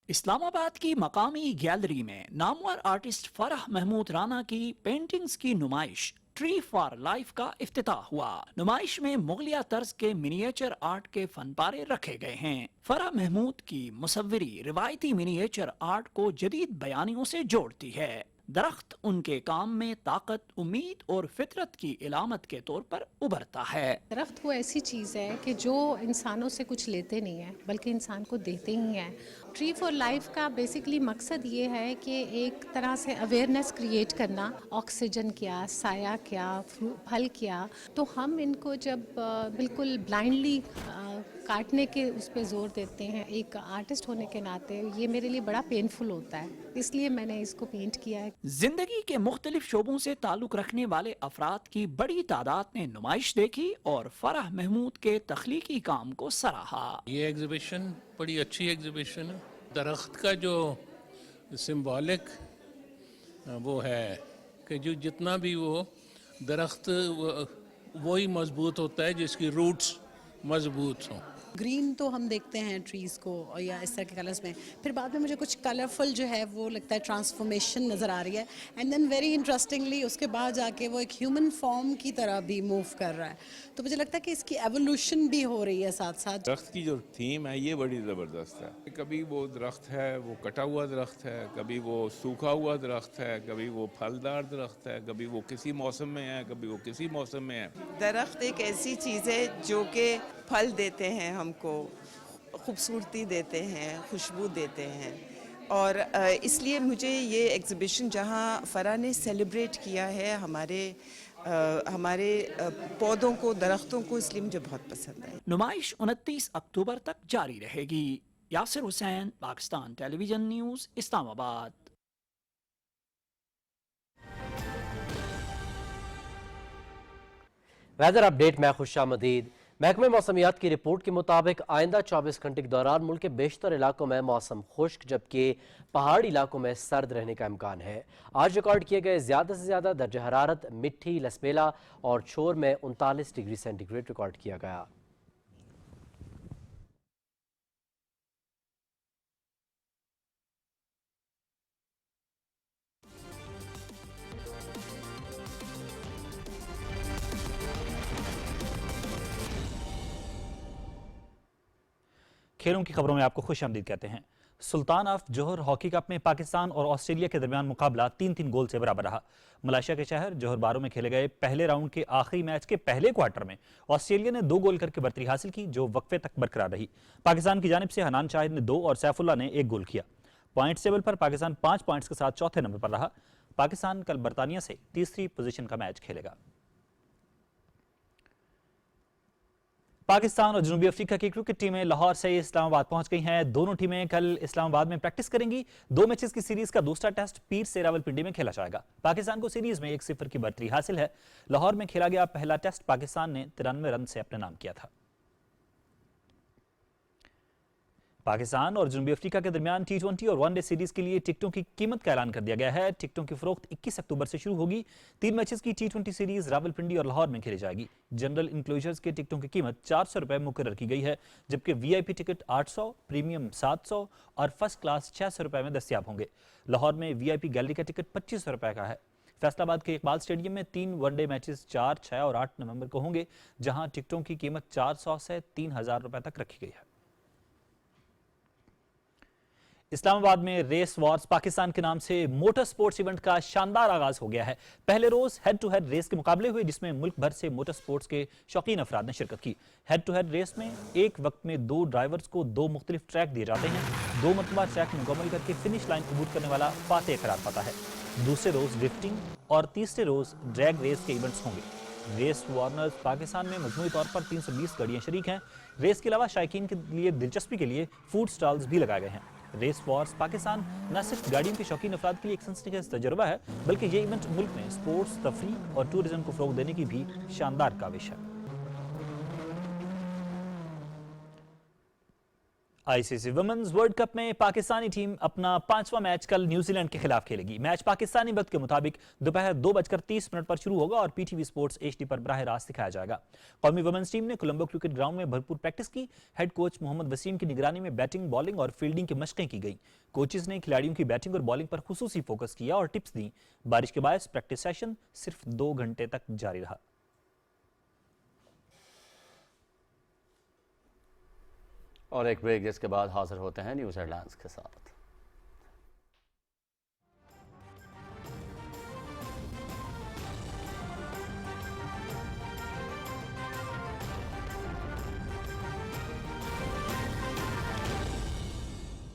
اسلام آباد کی مقامی گیلری میں نامور آرٹسٹ فرح محمود رانا کی پینٹنگز کی نمائش ٹری فار لائف کا افتتاح ہوا. نمائش میں مغلیہ طرز کے منییچر آرٹ کے فن پارے رکھے گئے ہیں. فرح محمود کی مصوری روایتی منییچر آرٹ کو جدید بیانیوں سے جوڑتی ہے. درخت ان کے کام میں طاقت، امید اور فطرت کی علامت کے طور پر ابھرتا ہے. درخت وہ ایسی چیز ہے کہ جو انسانوں سے کچھ لیتے نہیں ہیں بلکہ انسان کو دیتے ہی ہیں. ٹری فار لائف کا بیسیکلی مقصد یہ ہے کہ ایک طرح سے اویئرنیس کریٹ کرنا، آکسیجن کیا، سایہ کیا، پھل کیا. تو ہم ان کو جب بالکل بلائنڈلی کاٹنے کے اس پہ زور دیتے ہیں، ایک آرٹسٹ ہونے کے ناطے یہ میرے لیے بڑا پینفل ہوتا ہے، اس لیے میں نے اس کو پینٹ کیا ہے. زندگی کے مختلف شعبوں سے تعلق رکھنے والے افراد کی بڑی تعداد نے نمائش دیکھی اور فرح محمود کے تخلیقی کام کو سراہا. یہ ایگزیبیشن بڑی اچھی ایگزیبیشن ہے. درخت کا جو سمبولک وہ ہے کہ جو جتنا بھی وہ درخت وہی مضبوط ہوتا ہے جس کی روٹس مضبوط ہوں. گرین تو ہم دیکھتے ہیں ٹریز کو یا اس طرح کے کلرز میں، پھر بعد میں مجھے کچھ کلرفل جو ہے وہ لگتا ہے ٹرانسفارمیشن نظر آ رہی ہے. اینڈ دین ویری انٹرسٹنگلی اس کے بعد جا کے وہ ایک ہیومن فارم کی طرح بھی موو کر رہا ہے. تو مجھے لگتا ہے کہ اس کی ایوولوشن بھی ہو رہی ہے ساتھ ساتھ. درخت کی جو تھیم ہے یہ بڑی زبردست ہے. کبھی وہ درخت ہے وہ کٹا ہوا درخت ہے، کبھی وہ سوکھا ہوا درخت ہے، کبھی وہ پھلدار درخت ہے، کبھی وہ کسی موسم میں ہے، کبھی وہ کسی موسم میں ہے. درخت ایک ایسی چیز ہے جو کہ پھل دیتے ہیں، ہم کو خوبصورتی دیتے ہیں، خوشبو دیتے ہیں. اور اس لیے مجھے یہ ایگزیبیشن جہاں فرح نے سیلیبریٹ کیا ہے ہمارے پودوں کو، درختوں کو، اس لیے مجھے بہت پسند ہے. نمائش 29 اکتوبر تک جاری رہے گی. یاسر حسین، پاکستان ٹیلی ویژن نیوز، اسلام آباد. ویدر اپ ڈیٹ میں خوش آمدید. محکمہ موسمیات کی رپورٹ کے مطابق آئندہ 24 گھنٹے کے دوران ملک کے بیشتر علاقوں میں موسم خشک جبکہ پہاڑی علاقوں میں سرد رہنے کا امکان ہے. آج ریکارڈ کیے گئے زیادہ سے زیادہ درجہ حرارت مٹھی، لسبیلا اور چھور میں 39 ڈگری سینٹی گریڈ ریکارڈ کیا گیا. کھیلوں کی خبروں میں آپ کو خوش آمدید کہتے ہیں. سلطان آف جوہر ہاکی کپ میں پاکستان اور آسٹریلیا کے درمیان مقابلہ 3-3 گول سے برابر رہا. ملائیشیا کے شہر جوہر بارو میں کھیلے گئے پہلے راؤنڈ کے آخری میچ کے پہلے کوارٹر میں آسٹریلیا نے 2 گول کر کے برتری حاصل کی جو وقفے تک برقرار رہی. پاکستان کی جانب سے حنان شاہد نے 2 اور سیف اللہ نے 1 گول کیا. پوائنٹس ٹیبل پر پاکستان 5 پوائنٹس کے ساتھ چوتھے نمبر پر رہا. پاکستان کل برطانیہ سے تیسری پوزیشن کا میچ کھیلے گا. پاکستان اور جنوبی افریقہ کی کرکٹ ٹیمیں لاہور سے اسلام آباد پہنچ گئی ہیں. دونوں ٹیمیں کل اسلام آباد میں پریکٹس کریں گی. 2 میچز کی سیریز کا دوسرا ٹیسٹ پیر سے راولپنڈی میں کھیلا جائے گا. پاکستان کو سیریز میں 1-0 کی برتری حاصل ہے. لاہور میں کھیلا گیا پہلا ٹیسٹ پاکستان نے 93 رن سے اپنے نام کیا تھا. پاکستان اور جنوبی افریقہ کے درمیان T20 اور ون ڈے سیریز کے لیے ٹکٹوں کی قیمت کا اعلان کر دیا گیا ہے. ٹکٹوں کی فروخت 21 اکتوبر سے شروع ہوگی. 3 میچز کی T20 سیریز راولپنڈی اور لاہور میں کھیلی جائے گی. جنرل انکلوژرز کے ٹکٹوں کی قیمت 400 روپے مقرر کی گئی ہے جبکہ VIP ٹکٹ 800، پریمیم 700 اور فرسٹ کلاس 600 روپے میں دستیاب ہوں گے. لاہور میں VIP گیلری کا ٹکٹ 2500 روپے کا ہے. فیصل آباد کے اقبال اسٹیڈیم میں 3 ون ڈے میچز 4، 6 اور 8 نومبر کو ہوں گے جہاں ٹکٹوں کی قیمت 400 سے 3000 روپے تک رکھی گئی ہے. اسلام آباد میں ریس وارز پاکستان کے نام سے موٹر سپورٹس ایونٹ کا شاندار آغاز ہو گیا ہے. پہلے روز ہیڈ ٹو ہیڈ ریس کے مقابلے ہوئے جس میں ملک بھر سے موٹر سپورٹس کے شوقین افراد نے شرکت کی. ہیڈ ٹو ہیڈ ریس میں ایک وقت میں 2 ڈرائیورز کو 2 مختلف ٹریک دیے جاتے ہیں. 2 مرتبہ ٹریک مکمل کر کے فنش لائن عبور کرنے والا فاتح قرار پاتا ہے. دوسرے روز ڈرفٹنگ اور تیسرے روز ڈریگ ریس کے ایونٹس ہوں گے. ریس وارنرز پاکستان میں مجموعی طور پر 320 گاڑیاں شریک ہیں. ریس کے علاوہ شائقین کے لیے دلچسپی کے لیے فوڈ سٹالز بھی لگائے گئے ہیں. ریس وارز پاکستان نہ صرف گاڑیوں کے شوقین افراد کے لیے ایک سنسنی خیز تجربہ ہے بلکہ یہ ایونٹ ملک میں سپورٹس، تفریح اور ٹورزم کو فروغ دینے کی بھی شاندار کاوش ہے. आईसीसी वुमेन्स वर्ल्ड कप में पाकिस्तानी टीम अपना 5वां मैच कल न्यूजीलैंड के खिलाफ खेलेगी। मैच पाकिस्तानी वक्त के मुताबिक दोपहर 2:30 पर शुरू होगा और पीटीवी स्पोर्ट्स HD पर बराह रास्त दिखाया जाएगा। कौमी वुमेन्स टीम ने कोलंबो क्रिकेट ग्राउंड में भरपूर प्रैक्टिस की। हेड कोच मोहम्मद वसीम की निगरानी में बैटिंग, बॉलिंग और फील्डिंग की मशकें की गई। कोचेस ने खिलाड़ियों की बैटिंग और बॉलिंग पर खुसूसी फोकस किया और टिप्स दी। बारिश के बायस प्रैक्टिस सेशन सिर्फ 2 घंटे तक जारी रहा। और एक ब्रेक जिसके बाद हाजिर होते हैं न्यूज़ हेडलाइंस के साथ।